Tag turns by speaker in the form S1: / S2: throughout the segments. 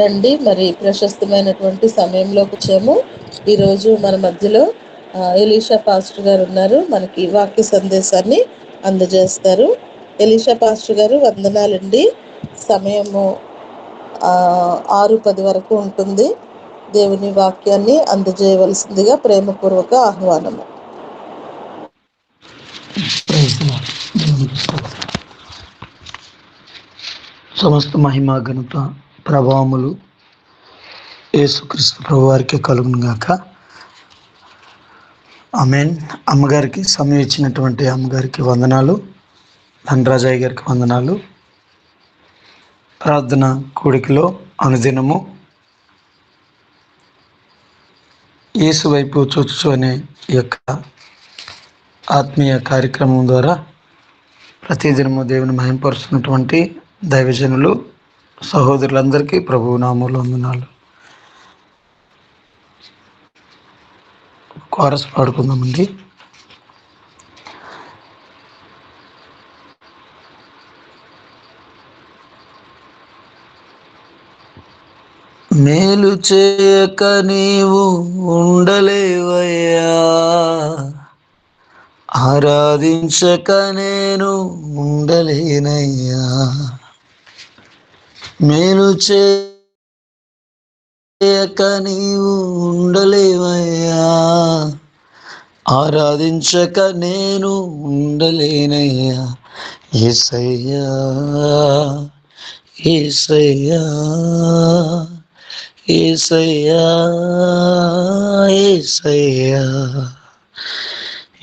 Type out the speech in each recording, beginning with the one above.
S1: రండి, మరి ప్రశస్తమైనటువంటి సమయంలోకి వచ్చాము. ఈరోజు మన మధ్యలో ఎలీషా పాస్టర్ గారు ఉన్నారు. మనకి వాక్య సందేశాన్ని అందజేస్తారు. ఎలీషా పాస్టర్ గారు, వందనాలండి. సమయము 6:10 వరకు ఉంటుంది. దేవుని వాక్యాన్ని అందజేయవలసిందిగా ప్రేమపూర్వక ఆహ్వానము.
S2: సమస్త మహిమ ఘనత ప్రభావములు యేసుక్రీస్తు ప్రభు వారికి కలుగును గాక. ఆమేన్. అమ్మగారికి సమయం ఇచ్చినటువంటి అమ్మగారికి వందనాలు. ధనరాజయ్య గారికి వందనాలు. ప్రార్థన కూడికలో అనుదినము యేసు వైపు చూచుచు అనే ఈ యొక్క ఆత్మీయ కార్యక్రమం ద్వారా ప్రతిదినము దేవుని మహింపరుస్తున్నటువంటి దైవజనులు సహోదరులందరికీ ప్రభువు నామములో వందనాలు. కోరస్ పాడుకుందామండి. మేలు చేయక నీవు ఉండలేవయ్యా, ఆరాధించక నేను ఉండలేనయ్యా. మేలు చేయక నీవు ఉండలేవయ్యా, ఆరాధించక నేను ఉండలేనయ్యా. యేసయ్యా యేసయ్యా యేసయ్యా యేసయ్యా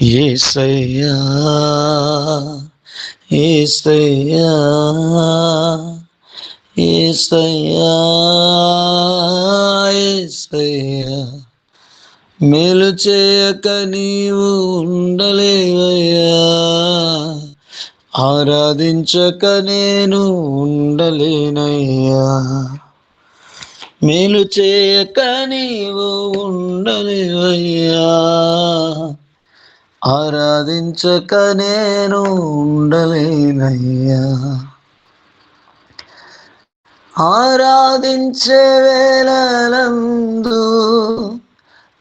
S2: యేసయ్యా యేసయ్యా యేసయ్యా యేసయ్యా. మేలు చేయక నీవు ఉండలేవయ్యా, ఆరాధించక నేను ఉండలేనయ్యా. మేలు చేయక నీవు ఉండలేవయ్యా, ఆరాధించక నేను ఉండలేనయ్యా. ఆరాధించే వేళలందు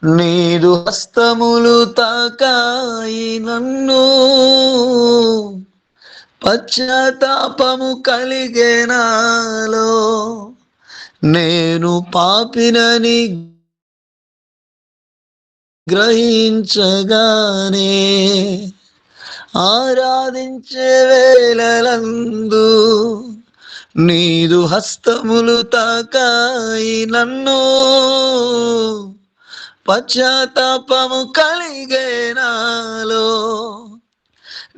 S2: నీదు హస్తములు తాకాయి నన్ను, పశ్చాత్తాపము కలిగే నాలో, నేను పాపినని గ్రహించగానే. ఆరాధించే వేళలందు నీదు హస్తములు తాకాయి నన్ను, పశ్చాత్తాపము కలిగే నాలో,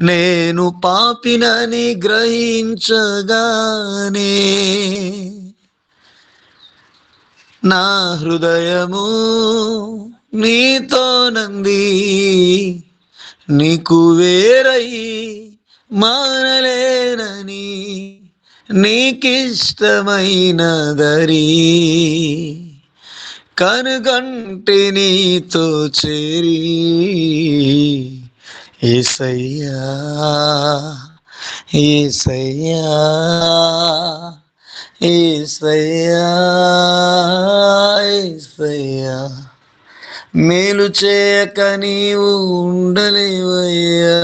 S2: నేను పాపినని గ్రహించగానే. నా హృదయము నీతోనంది, నీకు వేరై మానలేనని, నీకిష్టమైన దరి కనుగంటి నీతో చేరి. యేసయ్యా యేసయ్యా యేసయ్యా యేసయ్యా. మేలు చేయక నీవు ఉండలేవయ్యా,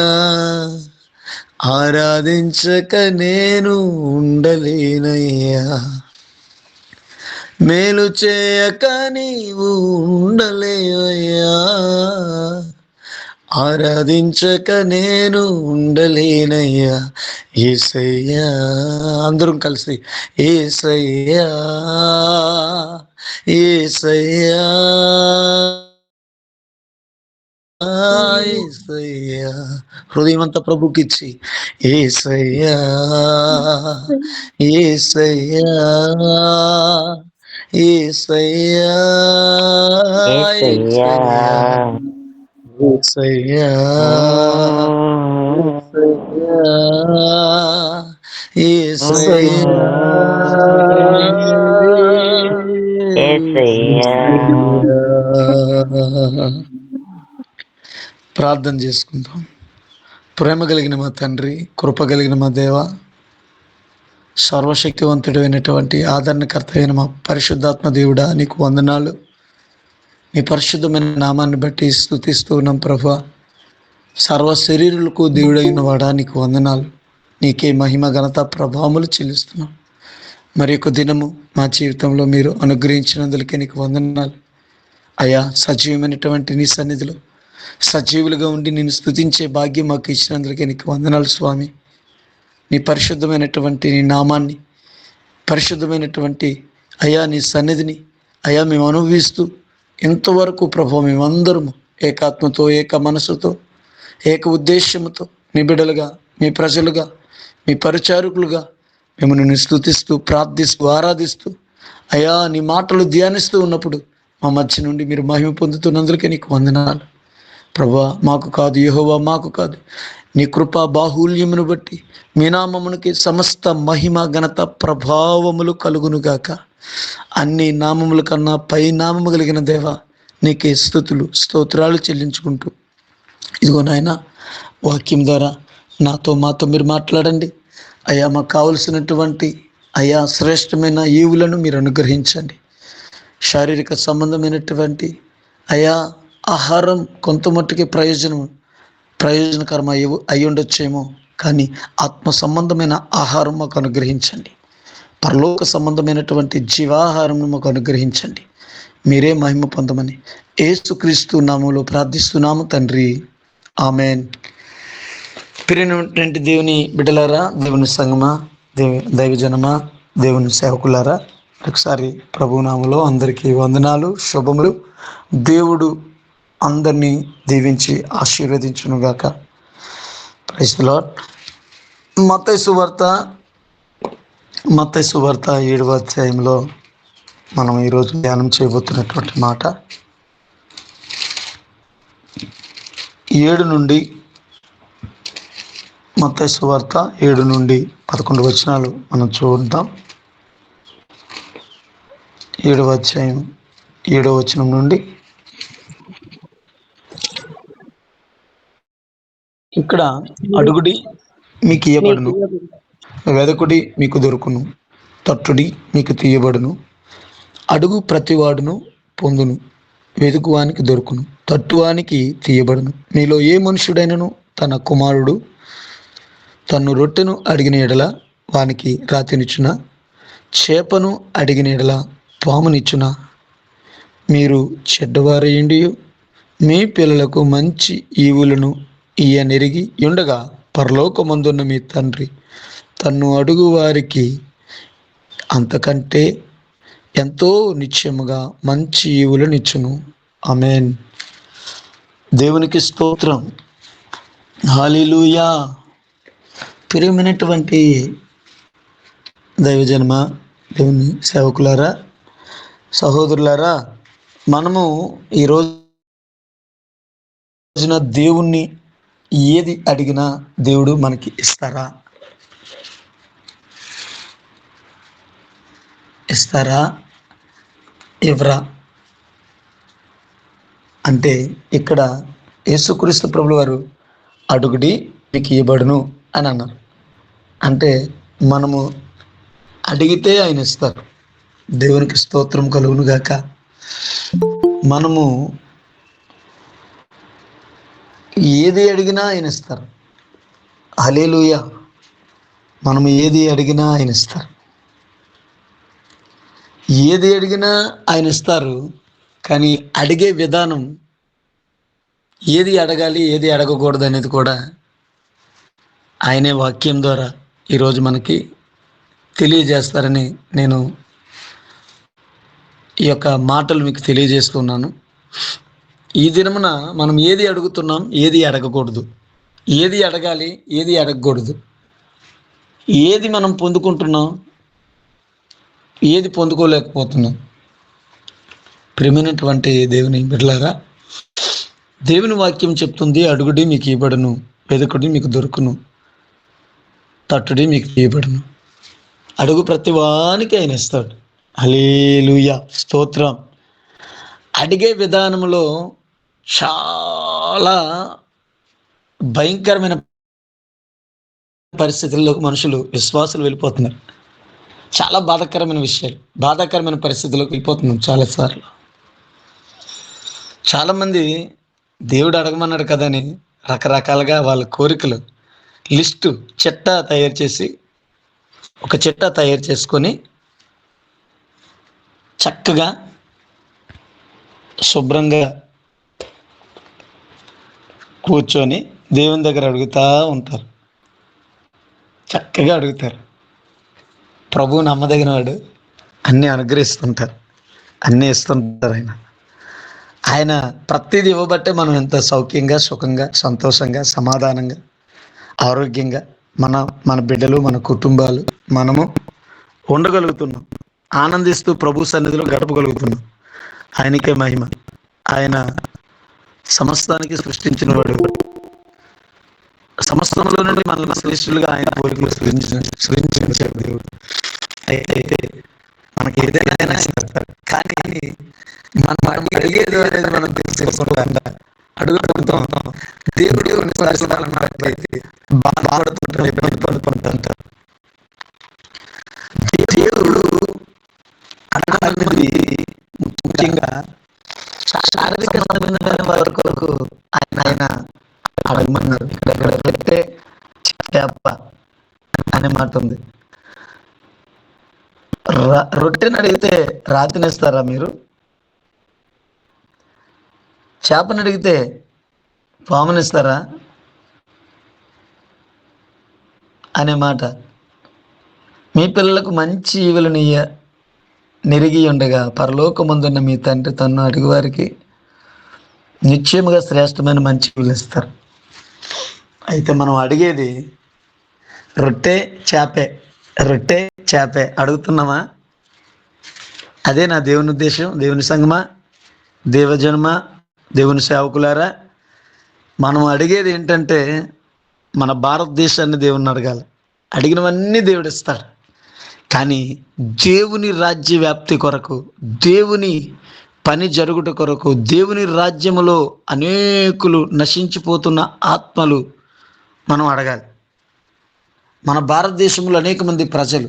S2: ఆరాధించక నేను ఉండలేనయ్యా. మేలు చేయక నీవు ఉండలేవయ్యా, ఆరాధించక నేను ఉండలేనయ్యా. యేసయ్యా. అందరం కలిసి యేసయ్యా యేసయ్యా యేసయ్యా. హృదయమంతా ప్రభుకిచ్చి యేసయ్యా యేసయ్యా యేసయ్యా
S3: యేసయ్యా
S2: యేసయ్యా యేసయ్యా
S3: యేసయ్యా.
S2: ప్రార్థన చేసుకుందాం. ప్రేమ కలిగిన మా తండ్రి, కృప కలిగిన మా దేవ, సర్వశక్తివంతుడైనటువంటి ఆదరణకర్త అయిన మా పరిశుద్ధాత్మ దేవుడా, నీకు వందనాలు. నీ పరిశుద్ధమైన నామాన్ని బట్టి స్తుతిస్తూ ఉన్నాం ప్రభువా. సర్వ శరీరులకు దేవుడైన వాడా, నీకు వందనాలు. నీకే మహిమ ఘనత ప్రభావములు చెల్లిస్తున్నాం. మరి ఒక దినము మా జీవితంలో మీరు అనుగ్రహించినందుకే నీకు వందనాలు అయ్యా. సజీవమైనటువంటి నీ సన్నిధిలో సజీవులుగా ఉండి నేను స్తుతించే భాగ్యం మాకు ఇచ్చినందుకే నీకు వందనాలు స్వామి. నీ పరిశుద్ధమైనటువంటి నీ నామాన్ని, పరిశుద్ధమైనటువంటి అయ్యా నీ సన్నిధిని అయ్యా మేము అనుభవిస్తూ ఇంతవరకు ప్రభు మేమందరము ఏకాత్మతో, ఏక మనసుతో, ఏక ఉద్దేశముతో నీ బిడ్డలుగా, మీ ప్రజలుగా, మీ పరిచారకులుగా మేము నిన్ను స్తుతిస్తూ, ప్రార్థిస్తూ, ఆరాధిస్తూ అయ్యా నీ మాటలు ధ్యానిస్తూ ఉన్నప్పుడు మా మధ్య నుండి మీరు మహిమ పొందుతున్నందుకే నీకు వందనాలు ప్రభువా. మాకు కాదు యెహోవా, మాకు కాదు, నీ కృపా బాహుల్యమును బట్టి మీ నామమునికి సమస్త మహిమ ఘనత ప్రభావములు కలుగునుగాక. అన్ని నామముల కన్నా పై నామము కలిగిన దేవ, నీకే స్తుతులు స్తోత్రాలు చెల్లించుకుంటూ ఇదిగో నాయన, వాక్యం ద్వారా నాతో మాతో మీరు మాట్లాడండి అయ్యా. మాకు కావలసినటువంటి అయ్యా శ్రేష్టమైన ఈవులను మీరు అనుగ్రహించండి. శారీరక సంబంధమైనటువంటి అయా ఆహారం కొంత మట్టుకి ప్రయోజనకరం అయి ఉండొచ్చేమో, కానీ ఆత్మ సంబంధమైన ఆహారం మాకు అనుగ్రహించండి. పరలోక సంబంధమైనటువంటి జీవాహారం మాకు అనుగ్రహించండి. మీరే మహిమ పొందమని యేసుక్రీస్తు నామములో ప్రార్థిస్తున్నాము తండ్రి, ఆమెన్. ప్రియమైనటువంటి దేవుని బిడ్డలారా, దేవుని సంగమా, దైవజనమా, దేవుని సేవకులారా, ఒకసారి ప్రభునామములో అందరికీ వందనాలు, శుభములు. దేవుడు అందరినీ దీవించి ఆశీర్వదించునుగాక. Praise the Lord. మత్తయి సువార్త 7వ అధ్యాయంలో మనం ఈరోజు ధ్యానం చేయబోతున్నటువంటి మాట 7 నుండి, మత్తయి సువార్త 7 నుండి 11 వచనాలు మనం చూద్దాం. 7వ అధ్యాయం 7వ వచనం నుండి ఇక్కడ, అడుగుడి మీకు ఇయ్యబడును, వెదకుడి మీకు దొరుకును, తట్టుడి మీకు తీయబడును. అడుగు ప్రతివాడును పొందును, వెదుకువానికి దొరుకును, తట్టువానికి తీయబడును. మీలో ఏ మనుషుడైనను తన కుమారుడు తన్ను రొట్టెను అడిగిన ఎడల వానికి రాతినిచ్చునా? చేపను అడిగిన ఎడల పామునిచ్చునా? మీరు చెడ్డవారయుండి మీ పిల్లలకు మంచి ఈవులను ఇయ్యనెరిగి ఉండగా పరలోకమందున్న మీ తండ్రి తన్ను అడుగు వారికి అంతకంటే ఎంతో నిశ్చయముగా మంచి ఈవులనిచ్చును. ఆమేన్. దేవునికి స్తోత్రం. హల్లెలూయా. ప్రియమైనటువంటి దైవజన్మ, దేవుని సేవకులారా, సహోదరులారా, మనము ఈ రోజున దేవుణ్ణి ఏది అడిగినా దేవుడు మనకి ఇస్తారా ఇవ్వరా అంటే, ఇక్కడ యేసుక్రీస్తు ప్రభుల వారు అడుగుడి మీకు ఇవ్వబడును అని అన్నారు. అంటే మనము అడిగితే ఆయన ఇస్తారు. దేవునికి స్తోత్రం కలుగును గాక. మనము ఏది అడిగినా ఆయన ఇస్తారు. హల్లెలూయా. మనము ఏది అడిగినా ఆయన ఇస్తారు. ఏది అడిగినా ఆయన ఇస్తారు. కానీ అడిగే విధానం, ఏది అడగాలి ఏది అడగకూడదు అనేది కూడా ఆయనే వాక్యం ద్వారా ఈరోజు మనకి తెలియజేస్తారని నేను ఈ యొక్క మాటలు మీకు తెలియజేస్తున్నాను. ఈ దినమున మనం ఏది అడుగుతున్నాం, ఏది అడగకూడదు, ఏది అడగాలి ఏది అడగకూడదు, ఏది మనం పొందుకుంటున్నాం, ఏది పొందుకోలేకపోతున్నాం. ప్రియమైనటువంటి దేవుని బిడ్డలారా, దేవుని వాక్యం చెప్తుంది, అడుగుడి మీకు ఇవ్వబడును, వెదకుడి మీకు దొరుకును, తట్టుడి మీకు తీయబడును. అడుగు ప్రతి వానికి ఆయన ఇస్తాడు. హల్లెలూయా, స్తోత్రం. అడిగే విధానంలో చాలా భయంకరమైన పరిస్థితుల్లో మనుషులు, విశ్వాసులు వెళ్ళిపోతున్నారు. చాలా బాధాకరమైన విషయాలు, బాధాకరమైన పరిస్థితులకు వెళ్ళిపోతున్నాం చాలాసార్లు. చాలామంది దేవుడు అడగమన్నాడు కదని రకరకాలుగా వాళ్ళ కోరికలు లిస్టు చిట్టా తయారు చేసి, ఒక చిట్టా తయారు చేసుకొని చక్కగా శుభ్రంగా కూర్చొని దేవుని దగ్గర అడుగుతూ ఉంటారు. చక్కగా అడుగుతారు. ప్రభువు నమ్మదగిన వాడు, అన్నీ అనుగ్రహిస్తుంటారు, అన్నీ ఇస్తుంటారు. ఆయన ప్రతిదీ ఇవ్వబట్టే మనం ఎంత సౌఖ్యంగా, సుఖంగా, సంతోషంగా, సమాధానంగా, ఆరోగ్యంగా మన మన బిడ్డలు, మన కుటుంబాలు, మనము ఉండగలుగుతున్నాం. ఆనందిస్తూ ప్రభు సన్నిధిలో గడపగలుగుతున్నాం. ఆయనకే మహిమ. ఆయన సమస్తానికి సృష్టించిన వాడు. సమస్తంలో నుండి మనల్ని శ్రేష్ఠులుగా ఆయన కోరికలు సృష్టించాడు దేవుడు. అయితే మనకి ఏదైనా ఇస్తారు, కానీ మనం అడిగేది అనేది మనం తెలుసుకోకుండా అడుగుతుంటాం. దేవుడు కొన్నిసార్లు బాధపడుతుంటాం, ఇబ్బంది పడుతుంటారు. దేవుడు అన్నది ముఖ్యంగా శారీరక సంబంధమైన వారి కొరకు ఆయన అడగమన్నారు. ఇక్కడ పెట్టే చేప అనే మాట ఉంది. రొట్టెని అడిగితే రాతినిస్తారా మీరు? చేపని అడిగితే పామునిస్తారా అనే మాట. మీ పిల్లలకు మంచి ఈవులను నెరిగి ఉండగా పరలోకమందున్న మీ తండ్రి తన్ను అడిగి వారికి నిశ్చయముగా శ్రేష్టమైన మంచి ఈవులు ఇస్తారు. అయితే మనం అడిగేది రొట్టె చేపే, రొట్టె చేపే అడుగుతున్నామా? అదే నా దేవుని ఉద్దేశం. దేవుని సంగమా, దేవజన్మ, దేవుని సేవకులారా, మనం అడిగేది ఏంటంటే మన భారతదేశాన్ని దేవుని అడగాలి. అడిగినవన్నీ దేవుడు ఇస్తాడు. కానీ దేవుని రాజ్య వ్యాప్తి కొరకు, దేవుని పని జరుగుట కొరకు, దేవుని రాజ్యములో అనేకులు నశించిపోతున్న ఆత్మలు మనం అడగాలి. మన భారతదేశంలో అనేక మంది ప్రజలు,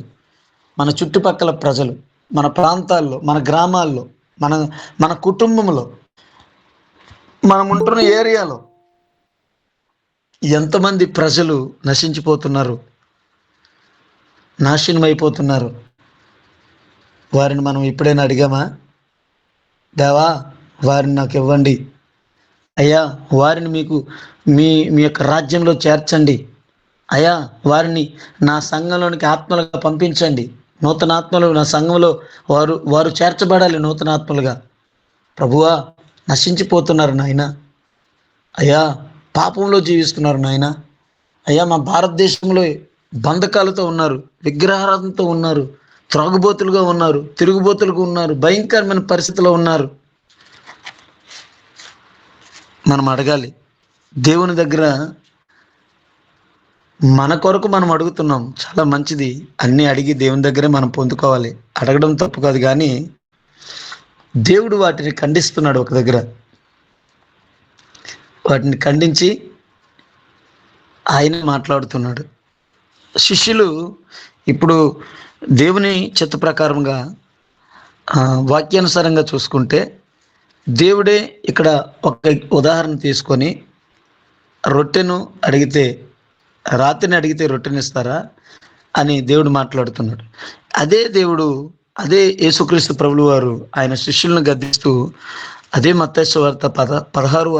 S2: మన చుట్టుపక్కల ప్రజలు, మన ప్రాంతాల్లో, మన గ్రామాల్లో, మన కుటుంబంలో, మనం ఉంటున్న ఏరియాలో ఎంతమంది ప్రజలు నశించిపోతున్నారు, నాశనం అయిపోతున్నారు. వారిని మనం ఎప్పుడైనా అడిగామా? దేవా, వారిని నాకు ఇవ్వండి అయ్యా, వారిని మీ మీ యొక్క రాజ్యంలో చేర్చండి అయ్యా, వారిని నా సంఘంలోనికి ఆత్మలుగా పంపించండి, నూతన ఆత్మలు నా సంఘంలో వారు చేర్చబడాలి నూతన ఆత్మలుగా. ప్రభువా, నశించిపోతున్నారు నాయన, అయ్యా పాపంలో జీవిస్తున్నారు నాయన, అయ్యా మా భారతదేశంలో బంధకాలతో ఉన్నారు, విగ్రహాలతో ఉన్నారు, త్రాగుబోతులుగా ఉన్నారు, తిరుగుబోతులుగా ఉన్నారు, భయంకరమైన పరిస్థితిలో ఉన్నారు. మనం అడగాలి దేవుని దగ్గర. మన కొరకు మనం అడుగుతున్నాం, చాలా మంచిది. అన్నీ అడిగి దేవుని దగ్గరే మనం పొందుకోవాలి. అడగడం తప్పు కాదు, కానీ దేవుడు వాటిని ఖండిస్తున్నాడు. ఒక దగ్గర వాటిని ఖండించి ఆయన మాట్లాడుతున్నాడు. శిష్యులు ఇప్పుడు దేవుని చిత్త ప్రకారంగా వాక్యానుసారంగా చూసుకుంటే, దేవుడే ఇక్కడ ఒక ఉదాహరణ తీసుకొని రొట్టెను అడిగితే, రాతిని అడిగితే రొట్టెనిస్తారా అని దేవుడు మాట్లాడుతున్నాడు. అదే దేవుడు, అదే యేసుక్రీస్తు ప్రభులు వారు ఆయన శిష్యులను గద్దిస్తూ అదే మత్తయి సువార్త 16వ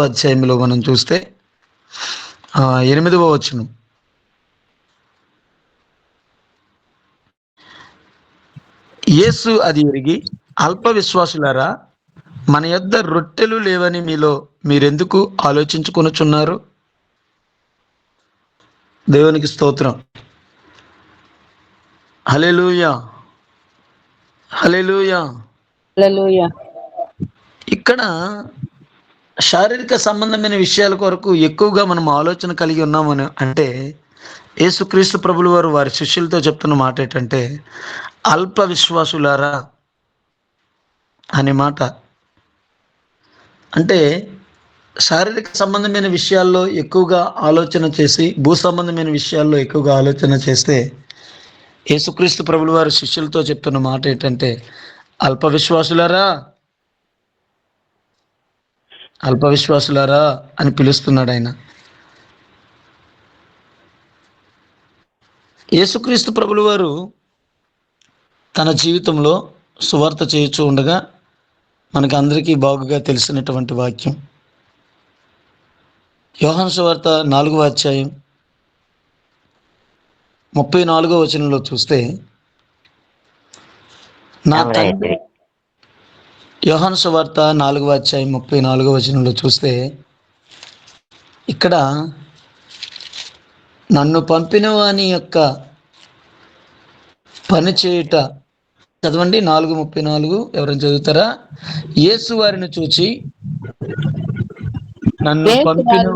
S2: అధ్యాయంలో మనం చూస్తే 8వ వచనం, యేసు అది ఎరిగి, అల్ప విశ్వాసులారా, మన యొద్ద రొట్టెలు లేవని మీరెందుకు ఆలోచించుకొనుచున్నారు? దేవునికి స్తోత్రం. హల్లెలూయా, హల్లెలూయా. ఇక్కడ శారీరక సంబంధమైన విషయాల కొరకు ఎక్కువగా మనం ఆలోచన కలిగి ఉన్నామని అంటే, యేసుక్రీస్తు ప్రభులు వారు వారి శిష్యులతో చెప్తున్న మాట ఏంటంటే, అల్ప విశ్వాసులారా అనే మాట. అంటే శారీరక సంబంధమైన విషయాల్లో ఎక్కువగా ఆలోచన చేసి భూ సంబంధమైన విషయాల్లో ఎక్కువగా ఆలోచన చేస్తే యేసుక్రీస్తు ప్రభుల వారు శిష్యులతో చెప్తున్న మాట ఏంటంటే, అల్ప విశ్వాసులారా, అల్ప విశ్వాసులారా అని పిలుస్తున్నాడు ఆయన. యేసుక్రీస్తు ప్రభుల వారు తన జీవితంలో సువార్త చేయుచూ ఉండగా మనకు అందరికీ బాగుగా తెలిసినటువంటి వాక్యం యోహాను సువార్త 4వ అధ్యాయం 34వ వచనంలో చూస్తే, నా తండ్రి, యోహాను సువార్త 4వ అధ్యాయం 34వ వచనంలో చూస్తే, ఇక్కడ నన్ను పంపిన వాని యొక్క పని చేయుట, చదవండి 4:34, ఎవరైనా చదువుతారా? యేసు వారిని చూచి నన్ను పంపిన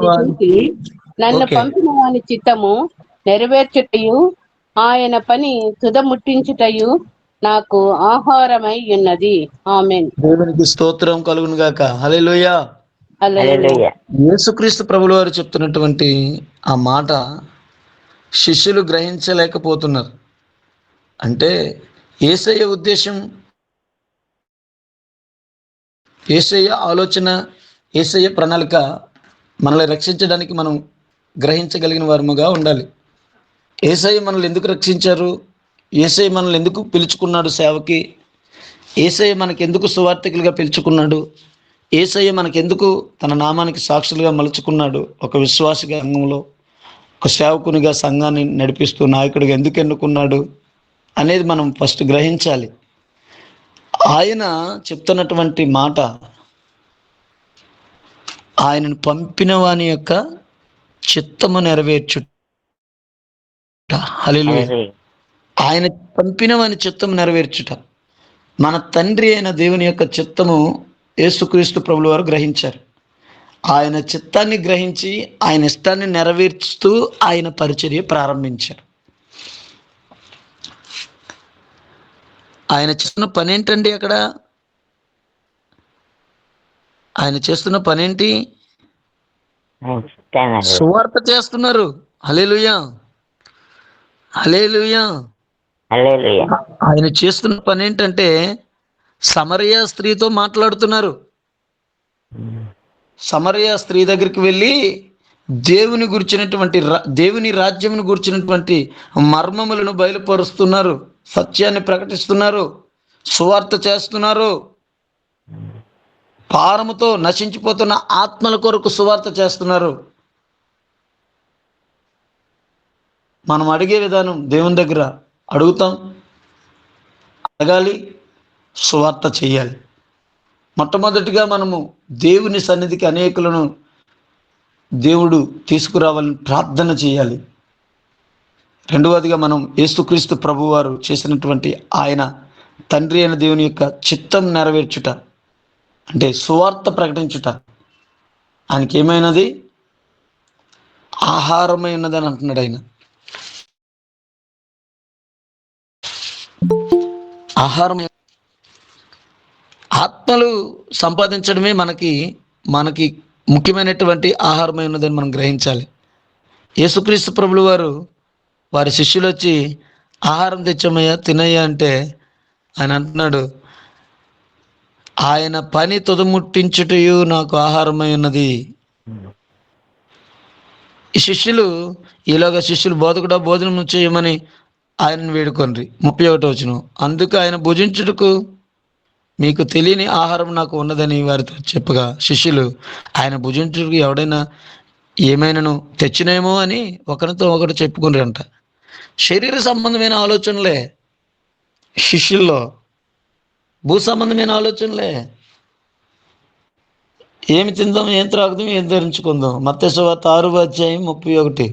S3: వాని చిత్తము నెరవేర్చుటయు ఆయన పని తుదముట్టించుటయు నాకు ఆహారమై ఉన్నది. ఆమేన్.
S2: దేవునికి స్తోత్రం కలుగును గాక. హల్లెలూయా.
S3: హల్లెలూయా.
S2: యేసుక్రీస్తు ప్రభుల వారు చెప్తున్నటువంటి ఆ మాట శిష్యులు గ్రహించలేకపోతున్నారు. అంటే యేసయ్య ఉద్దేశం, యేసయ్య ఆలోచన, యేసయ్య ప్రణాళిక మనల్ని రక్షించడానికి మనం గ్రహించగలిగిన వారముగా ఉండాలి. యేసయ్య మనల్ని ఎందుకు రక్షించారు? యేసయ్య మనల్ని ఎందుకు పిలుచుకున్నాడు సేవకి? యేసయ్య మనకెందుకు సువార్థికులుగా పిలుచుకున్నాడు? యేసయ్య మనకెందుకు తన నామానికి సాక్షులుగా మలుచుకున్నాడు? ఒక విశ్వాసిగా సంఘంలో ఒక సేవకునిగా సంఘాన్ని నడిపిస్తూ నాయకుడిగా ఎందుకు ఎన్నుకున్నాడు అనేది మనం ఫస్ట్ గ్రహించాలి. ఆయన చెప్తున్నటువంటి మాట, ఆయనను పంపిన వాని యొక్క చిత్తము నెరవేర్చుట. హల్లెలూయా. ఆయన పంపిన వాని చిత్తము నెరవేర్చుట. మన తండ్రి అయిన దేవుని యొక్క చిత్తము యేసుక్రీస్తు ప్రభుల వారు గ్రహించారు. ఆయన చిత్తాన్ని గ్రహించి ఆయన ఇష్టాన్ని నెరవేర్చుతూ ఆయన పరిచర్య ప్రారంభించారు. ఆయన చేస్తున్న పని ఏంటండి? అక్కడ ఆయన చేస్తున్న పని ఏంటి? సువార్త చేస్తున్నారు. హల్లెలూయా, హల్లెలూయా. ఆయన చేస్తున్న పని ఏంటంటే సమరయ స్త్రీతో మాట్లాడుతున్నారు. సమరయ స్త్రీ దగ్గరికి వెళ్ళి దేవుని గురించినటువంటి దేవుని రాజ్యమును గురించినటువంటి మర్మములను బయలుపరుస్తున్నారు, సత్యాన్ని ప్రకటిస్తున్నారు, సువార్త చేస్తున్నారు. భారముతో నశించిపోతున్న ఆత్మల కొరకు సువార్త చేస్తున్నారు. మనం అడిగే విధానం దేవుని దగ్గర అడుగుతాం, అడగాలి, సువార్త చేయాలి. మొట్టమొదటిగా మనము దేవుని సన్నిధికి అనేకులను దేవుడు తీసుకురావాలని ప్రార్థన చేయాలి. రెండవదిగా మనం యేసుక్రీస్తు ప్రభువారు చేసినటువంటి ఆయన తండ్రి అయిన దేవుని యొక్క చిత్తం నెరవేర్చుట అంటే సువార్త ప్రకటించుట. ఆయనకి ఏమైనది? ఆహారమై ఉన్నదని అంటున్నాడు ఆయన. ఆహారం, ఆత్మలు సంపాదించడమే మనకి ముఖ్యమైనటువంటి ఆహారమై ఉన్నదని మనం గ్రహించాలి. యేసుక్రీస్తు ప్రభుల వారు వారి శిష్యులు వచ్చి ఆహారం తెచ్చమయ్యా, తినయ్యా అంటే ఆయన అంటున్నాడు, ఆయన పని తుదముట్టించుటయు నాకు ఆహారమై ఉన్నది. ఈ శిష్యులు ఈలోగా శిష్యులు బోధకుడా భోజనం చేయమని ఆయనను వేడుకొండ్రి. 31వ వచనం. అందుకు ఆయన భుజించుటకు మీకు తెలియని ఆహారం నాకు ఉన్నదని వారితో చెప్పగా శిష్యులు ఆయన భుజించుటకు ఎవడైనా ఏమైనాను తెచ్చినేమో అని ఒకరితో ఒకరు చెప్పుకున్నారంట. శరీర సంబంధమైన ఆలోచనలే శిష్యుల్లో, భూ సంబంధమైన ఆలోచనలే. ఏమి తిందాం, ఏం త్రాగుదాం, ఏం ధరించుకుందాం. మత్తయి సువార్త 6వ అధ్యాయం 31.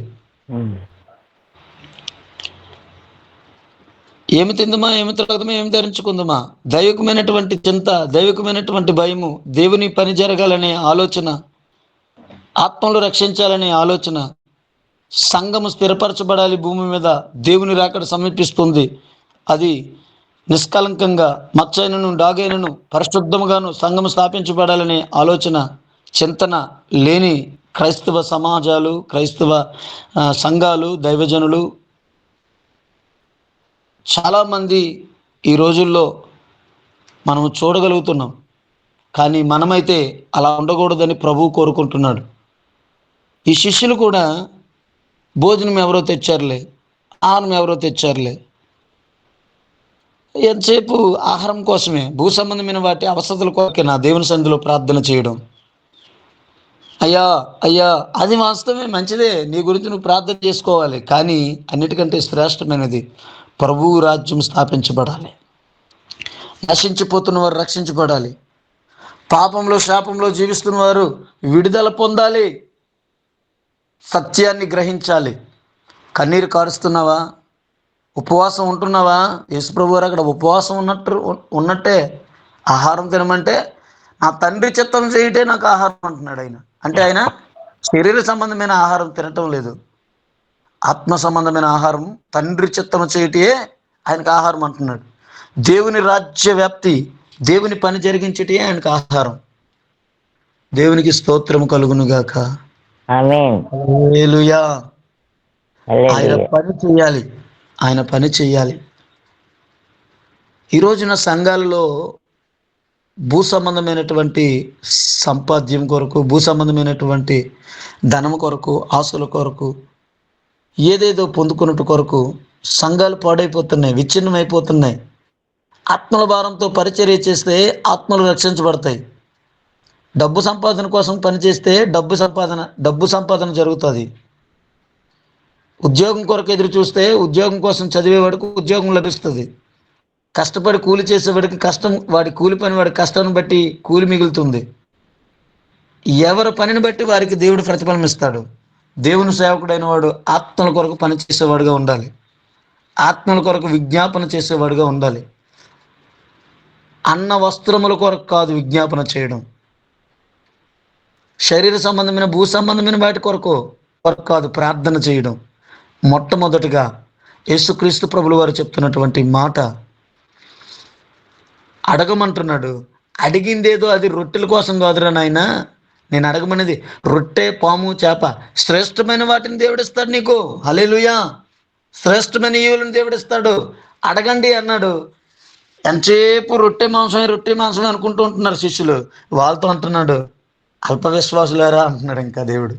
S2: ఏమి తిందమా, ఏమి త్రాగుదామా, ఏమి ధరించుకుందామా? దైవికమైనటువంటి చింత, దైవికమైనటువంటి భయము, దేవుని పని జరగాలనే ఆలోచన, ఆత్మలు రక్షించాలనే ఆలోచన, సంఘము స్థిరపరచబడాలి భూమి మీద, దేవుని రాకడ సమీపిస్తుంది, అది నిష్కలంకంగా మచ్చైనను డాగైనను పరిశుద్ధముగాను సంఘము స్థాపించబడాలనే ఆలోచన చింతన లేని క్రైస్తవ సమాజాలు, క్రైస్తవ సంఘాలు, దైవజనులు చాలామంది ఈ రోజుల్లో మనం చూడగలుగుతున్నాం. కానీ మనమైతే అలా ఉండకూడదని ప్రభువు కోరుకుంటున్నాడు. ఈ శిష్యులు కూడా భోజనం ఎవరో తెచ్చారులే, ఆహారం ఎవరో తెచ్చారులే, ఎంతసేపు ఆహారం కోసమే, భూ సంబంధమైన వాటి అవసరతల కొరకే నా దేవుని సన్నిధిలో ప్రార్థన చేయడం. అయ్యా అయ్యా, అది వాస్తవమే, మంచిదే, నీ గురించి నువ్వు ప్రార్థన చేసుకోవాలి. కానీ అన్నిటికంటే శ్రేష్టమైనది ప్రభువు రాజ్యం స్థాపించబడాలి, నశించిపోతున్న వారు రక్షించబడాలి, పాపంలో శాపంలో జీవిస్తున్న వారు విడుదల పొందాలి, సత్యాన్ని గ్రహించాలి. కన్నీరు కారుస్తున్నావా? ఉపవాసం ఉంటున్నావా? యేసుప్రభు వారు అక్కడ ఉపవాసం ఉన్నట్టే ఆహారం తినమంటే నా తండ్రి చిత్తం చేయటే నాకు ఆహారం అంటున్నాడు ఆయన. అంటే ఆయన శరీర సంబంధమైన ఆహారం తినటం లేదు, ఆత్మ సంబంధమైన ఆహారం, తండ్రి చిత్తం చేయటే ఆయనకు ఆహారం అంటున్నాడు. దేవుని రాజ్య వ్యాప్తి, దేవుని పని జరిగించేటే ఆయనకు ఆహారం. దేవునికి స్తోత్రం కలుగునుగాక.
S4: ఆమేన్.
S2: హల్లెలూయా. ఆయన పని చేయాలి, ఆయన పని చేయాలి. ఈ రోజున సంఘాలలో భూ సంబంధమైనటువంటి సంపాద్యం కొరకు, భూ సంబంధమైనటువంటి ధనము కొరకు, ఆశల కొరకు, ఏదేదో పొందుకున్నట్టు కొరకు సంఘాలు పాడైపోతున్నాయి, విచ్ఛిన్నమైపోతున్నాయి. ఆత్మల భారంతో పరిచర్య చేస్తే ఆత్మలు రక్షించబడతాయి. డబ్బు సంపాదన కోసం పనిచేస్తే డబ్బు సంపాదన జరుగుతుంది. ఉద్యోగం కొరకు ఎదురు చూస్తే ఉద్యోగం కోసం చదివేవాడికి ఉద్యోగం లభిస్తుంది. కష్టపడి కూలి చేసేవాడికి కష్టం, వాడి కూలి పని వాడి కష్టాన్ని బట్టి కూలి మిగులుతుంది. ఎవరి పనిని బట్టి వారికి దేవుడు ప్రతిఫలం ఇస్తాడు. దేవుని సేవకుడైన వాడు ఆత్మల కొరకు పనిచేసేవాడుగా ఉండాలి, ఆత్మల కొరకు విజ్ఞాపన చేసేవాడుగా ఉండాలి. అన్న వస్త్రముల కొరకు కాదు విజ్ఞాపన చేయడం, శరీర సంబంధమైన భూ సంబంధమైన వాటి కొరకు కాదు ప్రార్థన చేయడం. మొట్టమొదటిగా యేసుక్రీస్తు ప్రభులు వారు చెప్తున్నటువంటి మాట, అడగమంటున్నాడు. అడిగిందేదో అది రొట్టెల కోసం కాదురా నాయన, నేను అడగమనేది రొట్టె, పాము, చేప, శ్రేష్టమైన వాటిని దేవుడిస్తాడు నీకు. హల్లెలూయా. శ్రేష్టమైన ఈవులను దేవుడిస్తాడు. అడగండి అన్నాడు. ఎంతసేపు రొట్టె మాంసమే అనుకుంటూ ఉంటున్నారు శిష్యులు. వాళ్ళతో అంటున్నాడు, అల్ప విశ్వాసులారా అంటున్నాడు ఇంకా దేవుడు.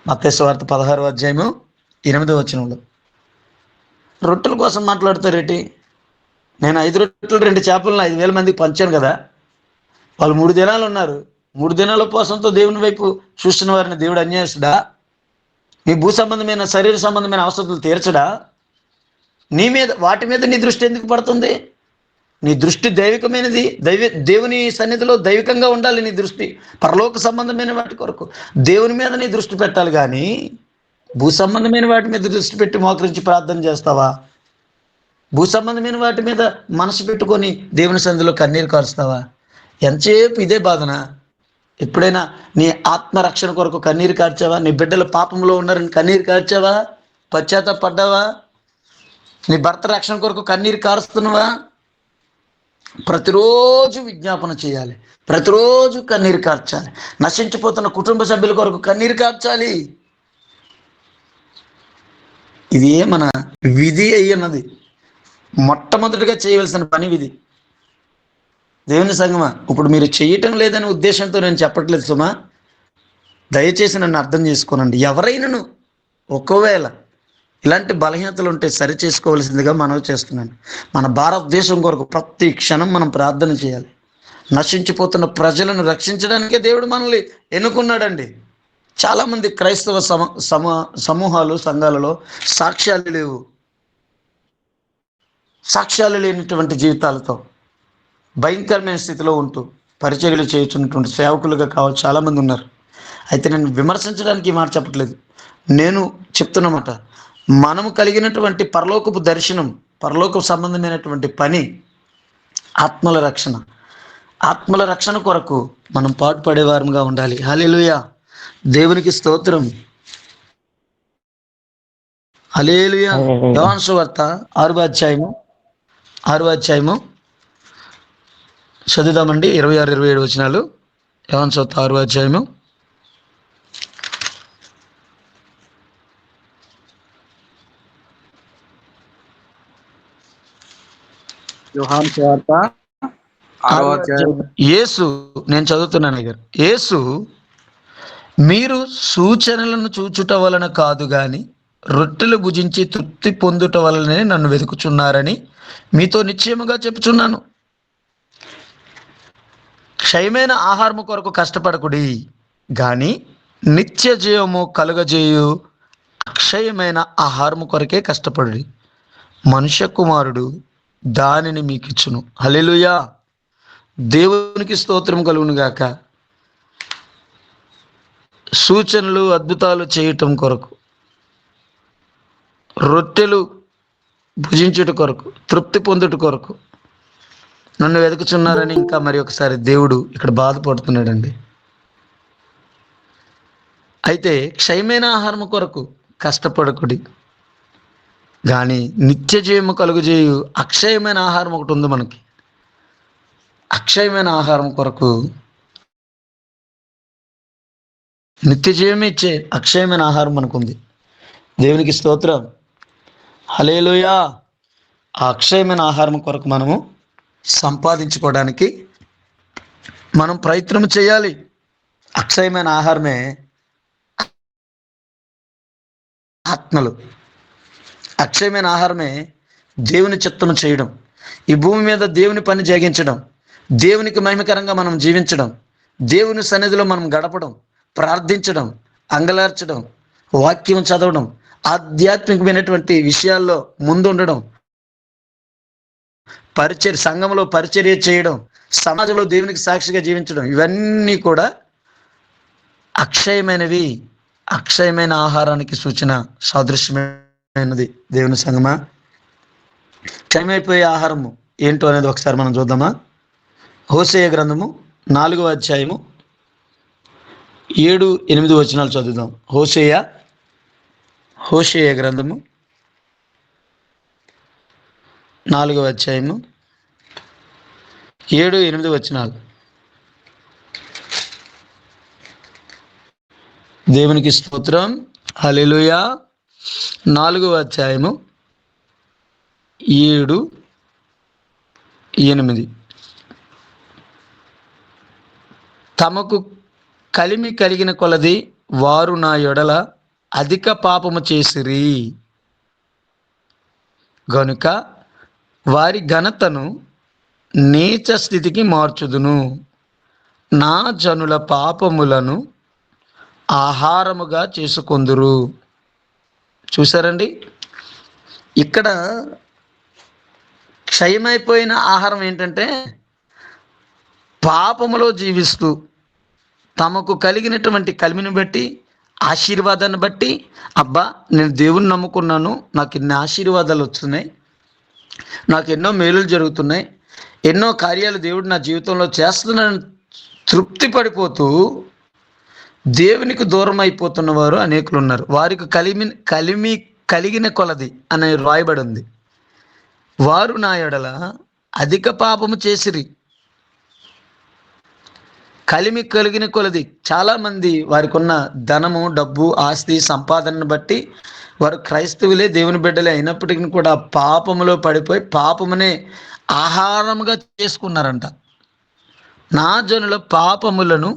S2: మత్తయి సువార్త 16వ అధ్యాయము 8వ వచనంలో రొట్టెల కోసం మాట్లాడతారేటి? నేను 5 రొట్టెలు 2 చేపలను 5,000 మందికి పంచాను కదా. వాళ్ళు 3 దినాలు ఉన్నారు. 3 దినాల ఉపవాసంతో దేవుని వైపు చూస్తున్న వారిని దేవుడు అన్యాయస్తుడా? నీ భూ సంబంధమైన శరీర సంబంధమైన అవసరాలు తీర్చడా? వాటి మీద నీ దృష్టి ఎందుకు పడుతుంది? నీ దృష్టి దైవికమైనది, దేవుని సన్నిధిలో దైవికంగా ఉండాలి. నీ దృష్టి పరలోక సంబంధమైన వాటి కొరకు దేవుని మీద నీ దృష్టి పెట్టాలి. కానీ భూ సంబంధమైన వాటి మీద దృష్టి పెట్టి మోకరించి ప్రార్థన చేస్తావా? భూ సంబంధమైన వాటి మీద మనసు పెట్టుకొని దేవుని సన్నిధిలో కన్నీరు కారుస్తావా? ఎంతసేపు ఇదే బాధన? ఎప్పుడైనా నీ ఆత్మరక్షణ కొరకు కన్నీరు కార్చావా? నీ బిడ్డలు పాపంలో ఉన్నారని కన్నీరు కార్చావా? పశ్చాత్తాపడ్డావా? నీ భర్త రక్షణ కొరకు కన్నీరు కారుస్తున్నావా? ప్రతిరోజు విజ్ఞాపన చేయాలి, ప్రతిరోజు కన్నీరు కార్చాలి. నశించిపోతున్న కుటుంబ సభ్యుల కొరకు కన్నీరు కార్చాలి. ఇది మన విధి అయ్యన్నది. మొట్టమొదటిగా చేయవలసిన పని విధి. దేవుని సంగమా, ఇప్పుడు మీరు చేయటం లేదనే ఉద్దేశంతో నేను చెప్పట్లేదు సుమా, దయచేసి నన్ను అర్థం చేసుకోనండి. ఎవరైనాను ఒకవేళ ఇలాంటి బలహీనతలు ఉంటే సరి చేసుకోవాల్సిందిగా మనవి చేస్తున్నాను. మన భారతదేశం కొరకు ప్రతి క్షణం మనం ప్రార్థన చేయాలి. నశించిపోతున్న ప్రజలను రక్షించడానికే దేవుడు మనల్ని ఎన్నుకున్నాడండి. చాలామంది క్రైస్తవ సమూహాలు, సంఘాలలో సాక్ష్యాలు లేవు. సాక్ష్యాలు లేనటువంటి జీవితాలతో భయంకరమైన స్థితిలో ఉంటూ పరిచర్యలు చేయుచున్నటువంటి సేవకులుగా కావాలి చాలామంది ఉన్నారు. అయితే నేను విమర్శించడానికి ఈ మాట చెప్పట్లేదు, నేను చెప్తున్నమాట. మనము కలిగినటువంటి పరలోకపు దర్శనం, పరలోకపు సంబంధమైనటువంటి పని ఆత్మల రక్షణ. ఆత్మల రక్షణ కొరకు మనం పాటుపడేవారంగా ఉండాలి. హల్లెలూయా. దేవునికి స్తోత్రం. హల్లెలూయా. యోహాను సువార్త 6వ అధ్యాయము చదువుదామండి. 26, 27 వచనాలు. యోహాను సువార్త 6వ అధ్యాయము
S4: యోహాను సువార్త 6వ అధ్యాయం.
S2: యేసు, నేను చదువుతున్నాను గారు. యేసు, మీరు సూచనలను చూచుట వలన కాదు గాని రొట్టెలు భుజించి తృప్తి పొందుట వలనే నన్ను వెతుకుచున్నారని మీతో నిశ్చయముగా చెప్పుచున్నాను. క్షయమైన ఆహారము కొరకు కష్టపడకుడి గాని నిత్య జీవము కలుగజేయు అక్షయమైన ఆహారము కొరకే కష్టపడుడి. మనుష్య కుమారుడు దానిని మీకు ఇచ్చును. హల్లెలూయా. దేవునికి స్తోత్రం కలుగును గాక. సూచనలు అద్భుతాలు చేయటం కొరకు, రొట్టెలు భుజించుట కొరకు, తృప్తి పొందుట కొరకు నన్ను వెతుకుచున్నారని ఇంకా మరి ఒకసారి దేవుడు ఇక్కడ బాధపడుతున్నాడండి. అయితే క్షయమైన ఆహారం కొరకు కష్టపడకుడి కానీ నిత్య జీవము కలుగజేయు అక్షయమైన ఆహారం ఒకటి ఉంది మనకి. అక్షయమైన ఆహారం కొరకు, నిత్య జీవమే ఇచ్చే అక్షయమైన ఆహారం మనకుంది. దేవునికి స్తోత్రం. హల్లెలూయా. ఆ అక్షయమైన ఆహారం కొరకు మనము సంపాదించుకోవడానికి మనం ప్రయత్నం చేయాలి. అక్షయమైన ఆహారమే ఆత్మలు. అక్షయమైన ఆహారమే దేవుని చిత్తము చేయడం, ఈ భూమి మీద దేవుని పని జరిగించడం, దేవునికి మహిమకరంగా మనం జీవించడం, దేవుని సన్నిధిలో మనం గడపడం, ప్రార్థించడం, అంగలార్చడం, వాక్యం చదవడం, ఆధ్యాత్మికమైనటువంటి విషయాల్లో ముందుండడం, సంఘంలో పరిచర్య చేయడం, సమాజంలో దేవునికి సాక్షిగా జీవించడం, ఇవన్నీ కూడా అక్షయమైనవి. అక్షయమైన ఆహారానికి సూచన, సాదృశ్యమైనది. దేవుని సంగమా, క్షయమైపోయే ఆహారము ఏంటో అనేది ఒకసారి మనం చూద్దామా. హోషేయ గ్రంథము 4వ అధ్యాయము 7-8 వచనాలు చదువుదాం. హోషేయ గ్రంథము 4వ అధ్యాయము 7-8 వచనాలు. దేవునికి స్తోత్రం. హల్లెలూయా. 4వ అధ్యాయము 7-8. తమకు కలిమి కలిగిన కొలది వారు నా యొడల అధిక పాపము చేసిరి గనుక వారి ఘనతను నీచ స్థితికి మార్చుదును. నా జనుల పాపములను ఆహారముగా చేసుకొందురు. చూసారండి, ఇక్కడ క్షయమైపోయిన ఆహారం ఏంటంటే పాపములో జీవిస్తూ తమకు కలిగినటువంటి కలిమిని బట్టి, ఆశీర్వాదాన్ని బట్టి, అబ్బా నేను దేవుని నమ్ముకున్నాను, నాకు ఇన్ని ఆశీర్వాదాలు వస్తున్నాయి, నాకు ఎన్నో మేలులు జరుగుతున్నాయి, ఎన్నో కార్యాలు దేవుడు నా జీవితంలో చేస్తున్నానని తృప్తి పడిపోతూ దేవునికి దూరం అయిపోతున్న వారు అనేకులు ఉన్నారు. వారికి కలిమి కలిగిన కొలది అనే రాయబడి ఉంది. వారు నా యొడల అధిక పాపము చేసిరి. కలిమి కలిగిన కొలది. చాలామంది వారికి ఉన్న ధనము, డబ్బు, ఆస్తి, సంపాదనను బట్టి వారు క్రైస్తవులే, దేవుని బిడ్డలే అయినప్పటికీ కూడా పాపములో పడిపోయి పాపమునే ఆహారముగా చేసుకున్నారంట. నా జనుల పాపములను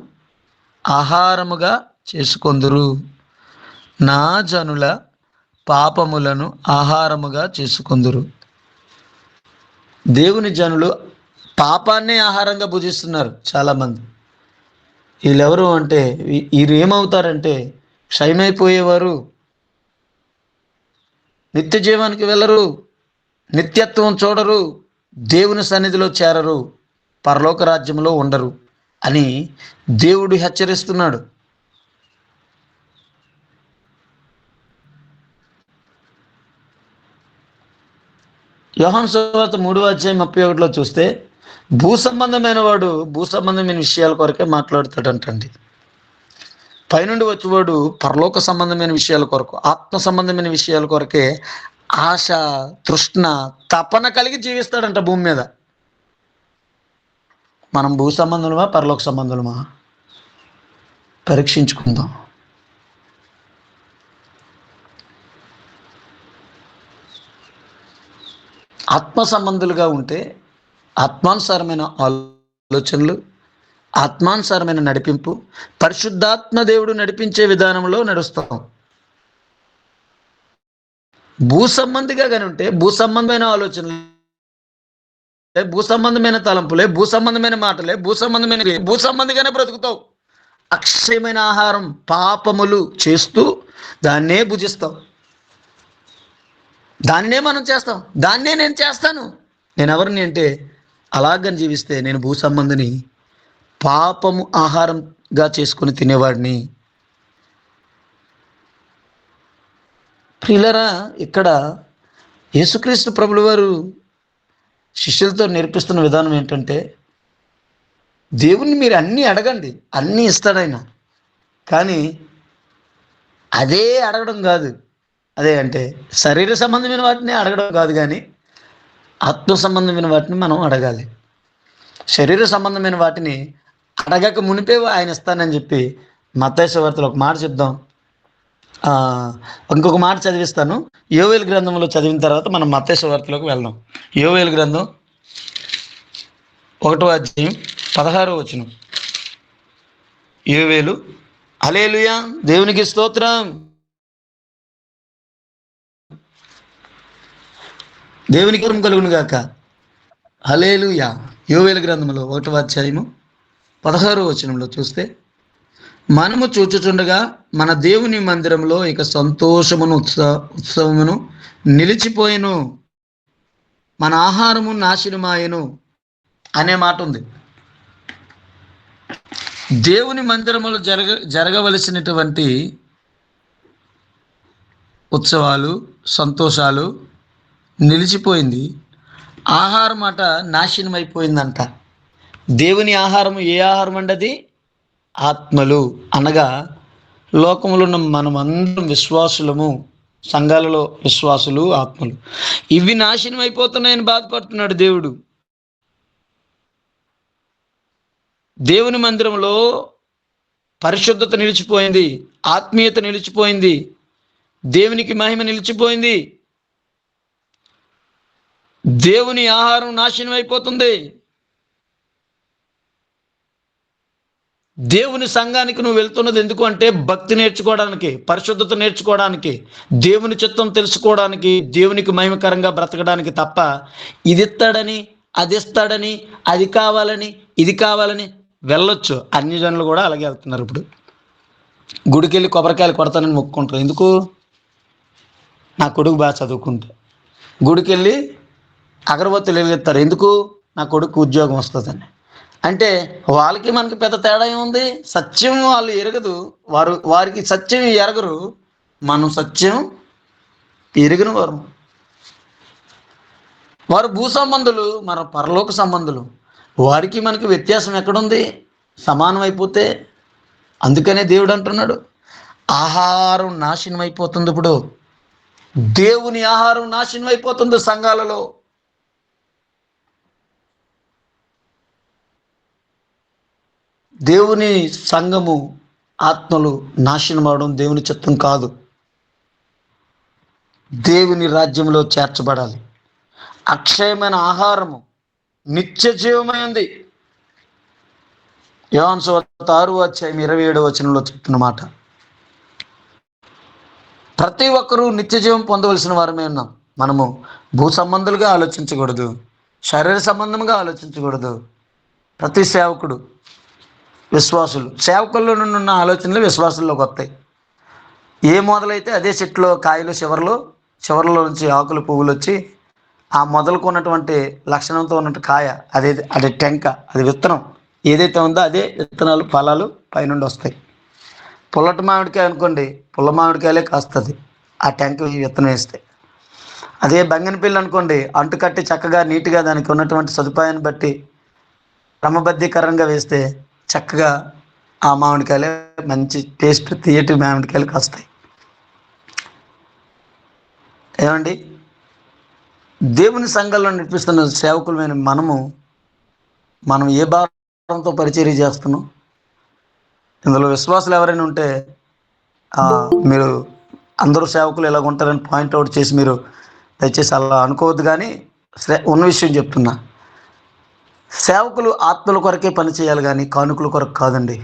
S2: ఆహారముగా చేసుకొందురు. నా జనుల పాపములను ఆహారముగా చేసుకొందురు. దేవుని జనులు పాపాన్నే ఆహారంగా భుజిస్తున్నారు చాలామంది. వీళ్ళెవరు అంటే, వీరు ఏమవుతారంటే క్షయమైపోయేవారు, నిత్య జీవానికి వెళ్ళరు, నిత్యత్వం చూడరు, దేవుని సన్నిధిలో చేరరు, పరలోక రాజ్యంలో ఉండరు అని దేవుడు హెచ్చరిస్తున్నాడు. యోహాను సువార్త 3వ అధ్యాయం 31లో చూస్తే భూ సంబంధమైన వాడు భూ సంబంధమైన విషయాల కొరకే మాట్లాడుతాడంటండి. పైనుండి వచ్చేవాడు పరలోక సంబంధమైన విషయాల కొరకు, ఆత్మ సంబంధమైన విషయాల కొరకే ఆశ, తృష్ణ, తపన కలిగి జీవిస్తాడంట భూమి మీద. మనం భూ సంబంధులమా, పరలోక సంబంధులమా? పరీక్షించుకుందాం. ఆత్మ సంబంధులుగా ఉంటే ఆత్మానుసారమైన ఆలోచనలు, ఆత్మానుసారమైన నడిపింపు, పరిశుద్ధాత్మ దేవుడు నడిపించే విధానంలో నడుస్తాం. భూ సంబంధిగా కానీ ఉంటే భూ సంబంధమైన ఆలోచనలు, భూ సంబంధమైన తలంపులే, భూ సంబంధమైన మాటలే, భూ సంబంధిగానే బ్రతుకుతావు. అక్షయమైన ఆహారం పాపములు చేస్తూ దాన్నే భుజిస్తావు. దాన్నే మనం చేస్తాం. దాన్నే నేను చేస్తాను. నేను ఎవరిని అంటే అలాగని జీవిస్తే నేను భూ సంబంధిని, పాపము ఆహారంగా చేసుకుని తినేవాడిని. ప్రియులరా, ఇక్కడ యేసుక్రీస్తు ప్రభుల వారు శిష్యులతో నేర్పిస్తున్న విధానం ఏంటంటే, దేవుణ్ణి మీరు అన్నీ అడగండి, అన్నీ ఇస్తాడాయన. కానీ అదే అడగడం కాదు. అదే అంటే శరీర సంబంధమైన వాటిని అడగడం కాదు, కానీ ఆత్మ సంబంధమైన వాటిని మనం అడగాలి. శరీర సంబంధమైన వాటిని అడగక మునిపే ఆయన ఇస్తానని చెప్పి మత్తయి సువార్తలో ఒక మాట చెప్దాం. ఇంకొక మాట చదివిస్తాను. యోవేలు గ్రంథంలో చదివిన తర్వాత మనం మత్తయి సువార్తలోకి వెళ్దాం. యోవేలు గ్రంథం 1వ అధ్యాయం 16వ వచనం. యోవేలు. హల్లెలూయా, దేవునికి స్తోత్రం, దేవునికి కలుగును గాక. హల్లెలూయా. యోవేలు గ్రంథంలో 1వ అధ్యాయము 16వ వచనంలో చూస్తే, మనము చూచుచుండగా మన దేవుని మందిరంలో ఇక సంతోషమును ఉత్సవమును నిలిచిపోయెను, మన ఆహారము నాశనమాయెను అనే మాట ఉంది. దేవుని మందిరములో జరగవలసినటువంటి ఉత్సవాలు, సంతోషాలు నిలిచిపోయింది. ఆహారం అట నాశనం అయిపోయిందంట. దేవుని ఆహారము ఏ ఆహారం అండి? అది ఆత్మలు, అనగా లోకములో ఉన్న మనమందరం విశ్వాసులము, సంఘాలలో విశ్వాసులు, ఆత్మలు. ఇవి నాశనం అయిపోతున్నాయని బాధపడుతున్నాడు దేవుడు. దేవుని మందిరంలో పరిశుద్ధత నిలిచిపోయింది, ఆత్మీయత నిలిచిపోయింది, దేవునికి మహిమ నిలిచిపోయింది. దేవుని ఆహారం నాశనం అయిపోతుంది. దేవుని సంఘానికి నువ్వు వెళ్తున్నది ఎందుకు అంటే భక్తి నేర్చుకోవడానికి, పరిశుద్ధత నేర్చుకోవడానికి, దేవుని చిత్తం తెలుసుకోవడానికి, దేవునికి మహిమకరంగా బ్రతకడానికి తప్ప ఇది ఇస్తాడని, అది ఇస్తాడని, అది కావాలని, ఇది కావాలని వెళ్ళొచ్చు. అన్ని జనులు కూడా అలాగే వెళ్తున్నారు. ఇప్పుడు గుడికి వెళ్ళి కొబ్బరికాయలు కొడతానని మొక్కుంటారు. ఎందుకు? నా కొడుకు బాగా చదువుకుంటే. గుడికి వెళ్ళి అగరబత్తులు వెలిగిస్తారు. ఎందుకు? నా కొడుకు ఉద్యోగం వస్తుందని. అంటే వాళ్ళకి మనకి పెద్ద తేడా ఏముంది? సత్యం వాళ్ళు ఎరగదు, వారికి సత్యం ఎరగరు, మనం సత్యం ఎరిగిన వారు భూ సంబంధులు, మన పరలోక సంబంధులు. వారికి మనకి వ్యత్యాసం ఎక్కడుంది? సమానం అయిపోతే. అందుకనే దేవుడు అంటున్నాడు, ఆహారం నాశనం అయిపోతుంది. ఇప్పుడు దేవుని ఆహారం నాశనం అయిపోతుంది సంఘాలలో. దేవుని సంఘము, ఆత్మలు నాశనం అవడం దేవుని చిత్తం కాదు. దేవుని రాజ్యంలో చేర్చబడాలి. అక్షయమైన ఆహారము నిత్య జీవమైంది. యోహాను సువార్త 6వ అధ్యాయం 27వ వచనంలో చెప్తున్న మాట. ప్రతి ఒక్కరూ నిత్య జీవం పొందవలసిన వారమే ఉన్నాం. మనము భూ సంబంధులుగా ఆలోచించకూడదు, శరీర సంబంధంగా ఆలోచించకూడదు. ప్రతి సేవకుడు, విశ్వాసులు, సేవకుల్లో నుండి ఉన్న ఆలోచనలు విశ్వాసుల్లోకి వస్తాయి. ఏ మొదలైతే అదే చెట్లో కాయలు చివరిలో నుంచి ఆకులు, పువ్వులు వచ్చి ఆ మొదలుకున్నటువంటి లక్షణంతో ఉన్నట్టు కాయ, అది టెంక, అది విత్తనం ఏదైతే ఉందో అదే విత్తనాలు, ఫలాలు పైనుండి వస్తాయి. పుల్లటి మామిడికాయ అనుకోండి, పుల్ల మామిడికాయలే కాస్తుంది ఆ టెంక విత్తనం వేస్తే. అదే బంగినపిల్లి అనుకోండి, అంటుకట్టి చక్కగా నీట్గా దానికి ఉన్నటువంటి సదుపాయాన్ని బట్టి క్రమబద్ధీకరంగా వేస్తే చక్కగా ఆ మామిడికాయలే మంచి టేస్ట్, తీయటి మామిడికాయలు కాస్తాయి. ఏమండి, దేవుని సంఘంలో నడిపిస్తున్న సేవకులమైన మనం ఏ భారంతో పరిచర్య చేస్తున్నాం? ఇందులో విశ్వాసులు ఎవరైనా ఉంటే మీరు అందరూ సేవకులు ఇలాగ ఉంటారని పాయింట్అవుట్ చేసి మీరు దయచేసి అలా అనుకోవద్దు. కానీ ఉన్న విషయం చెప్తున్నా, సేవకులు ఆత్మల కొరకే పని చేయాలి కానీ కానుకల కొరకు కాదండి.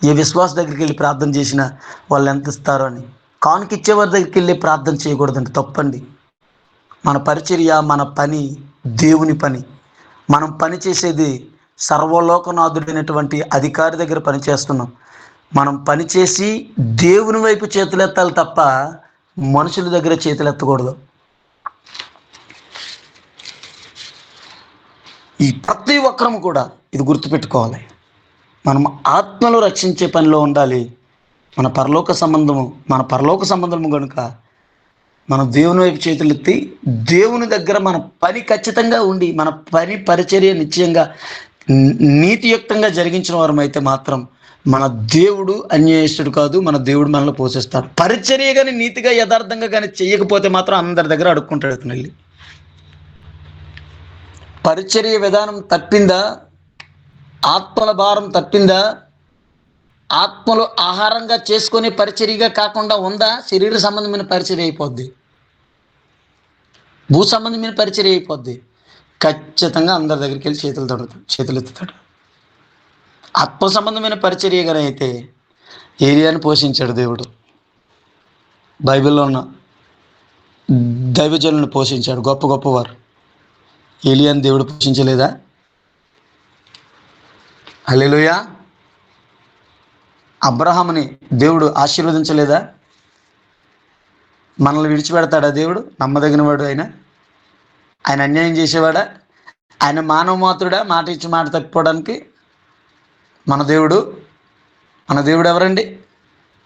S2: ఏ విశ్వాస దగ్గరికి వెళ్ళి ప్రార్థన చేసినా వాళ్ళు ఎంత ఇస్తారో అని, కానుక ఇచ్చేవారి దగ్గరికి వెళ్ళి ప్రార్థన చేయకూడదండి, తప్పండి. మన పరిచర్య, మన పని దేవుని పని. మనం పని చేసేది సర్వలోకనాథుడైనటువంటి అధికారి దగ్గర పని చేస్తున్నాం. మనం పని చేసి దేవుని వైపు చేతులెత్తాలి తప్ప మనుషుల దగ్గర చేతులెత్తకూడదు. ఈ ప్రతి ఒక్కరము కూడా ఇది గుర్తుపెట్టుకోవాలి. మనం ఆత్మలు రక్షించే పనిలో ఉండాలి. మన పరలోక సంబంధము కనుక మనం దేవుని వైపు చేతులెత్తి దేవుని దగ్గర మన పని ఖచ్చితంగా ఉండి మన పని పరిచర్య నిశ్చయంగా నీతియుక్తంగా జరిగించిన వారం అయితే మాత్రం మన దేవుడు అన్యాయస్తుడు కాదు. మన దేవుడు మనల్ని పోషిస్తాడు. పరిచర్య కానీ నీతిగా యథార్థంగా కానీ చేయకపోతే మాత్రం అందరి దగ్గర అడుక్కుంటాడు. వెళ్ళి పరిచర్య విధానం తప్పిందా, ఆత్మల భారం తప్పిందా, ఆత్మలు ఆహారంగా చేసుకునే పరిచర్యగా కాకుండా ఉందా, శరీర సంబంధమైన పరిచర్య అయిపోద్ది, భూ సంబంధమైన పరిచర్య అయిపోద్ది. ఖచ్చితంగా అందరి దగ్గరికి వెళ్ళి చేతులు ఎత్తుతాడు. ఆత్మ సంబంధమైన పరిచర్యగానే అయితే ఏలియాని పోషించాడు దేవుడు. బైబిల్లో ఉన్న దైవజనులను పోషించాడు, గొప్ప గొప్పవారు. ఏలియాని దేవుడు పోషించలేదా? హల్లెలూయా. అబ్రహాముని దేవుడు ఆశీర్వదించలేదా? మనల్ని విడిచిపెడతాడా దేవుడు? నమ్మదగిన వాడు ఆయన అన్యాయం చేసేవాడా? ఆయన మానవ మాత్రుడా? మాట ఇచ్చి మాట తప్పిపోవడానికి? మన దేవుడు ఎవరండి?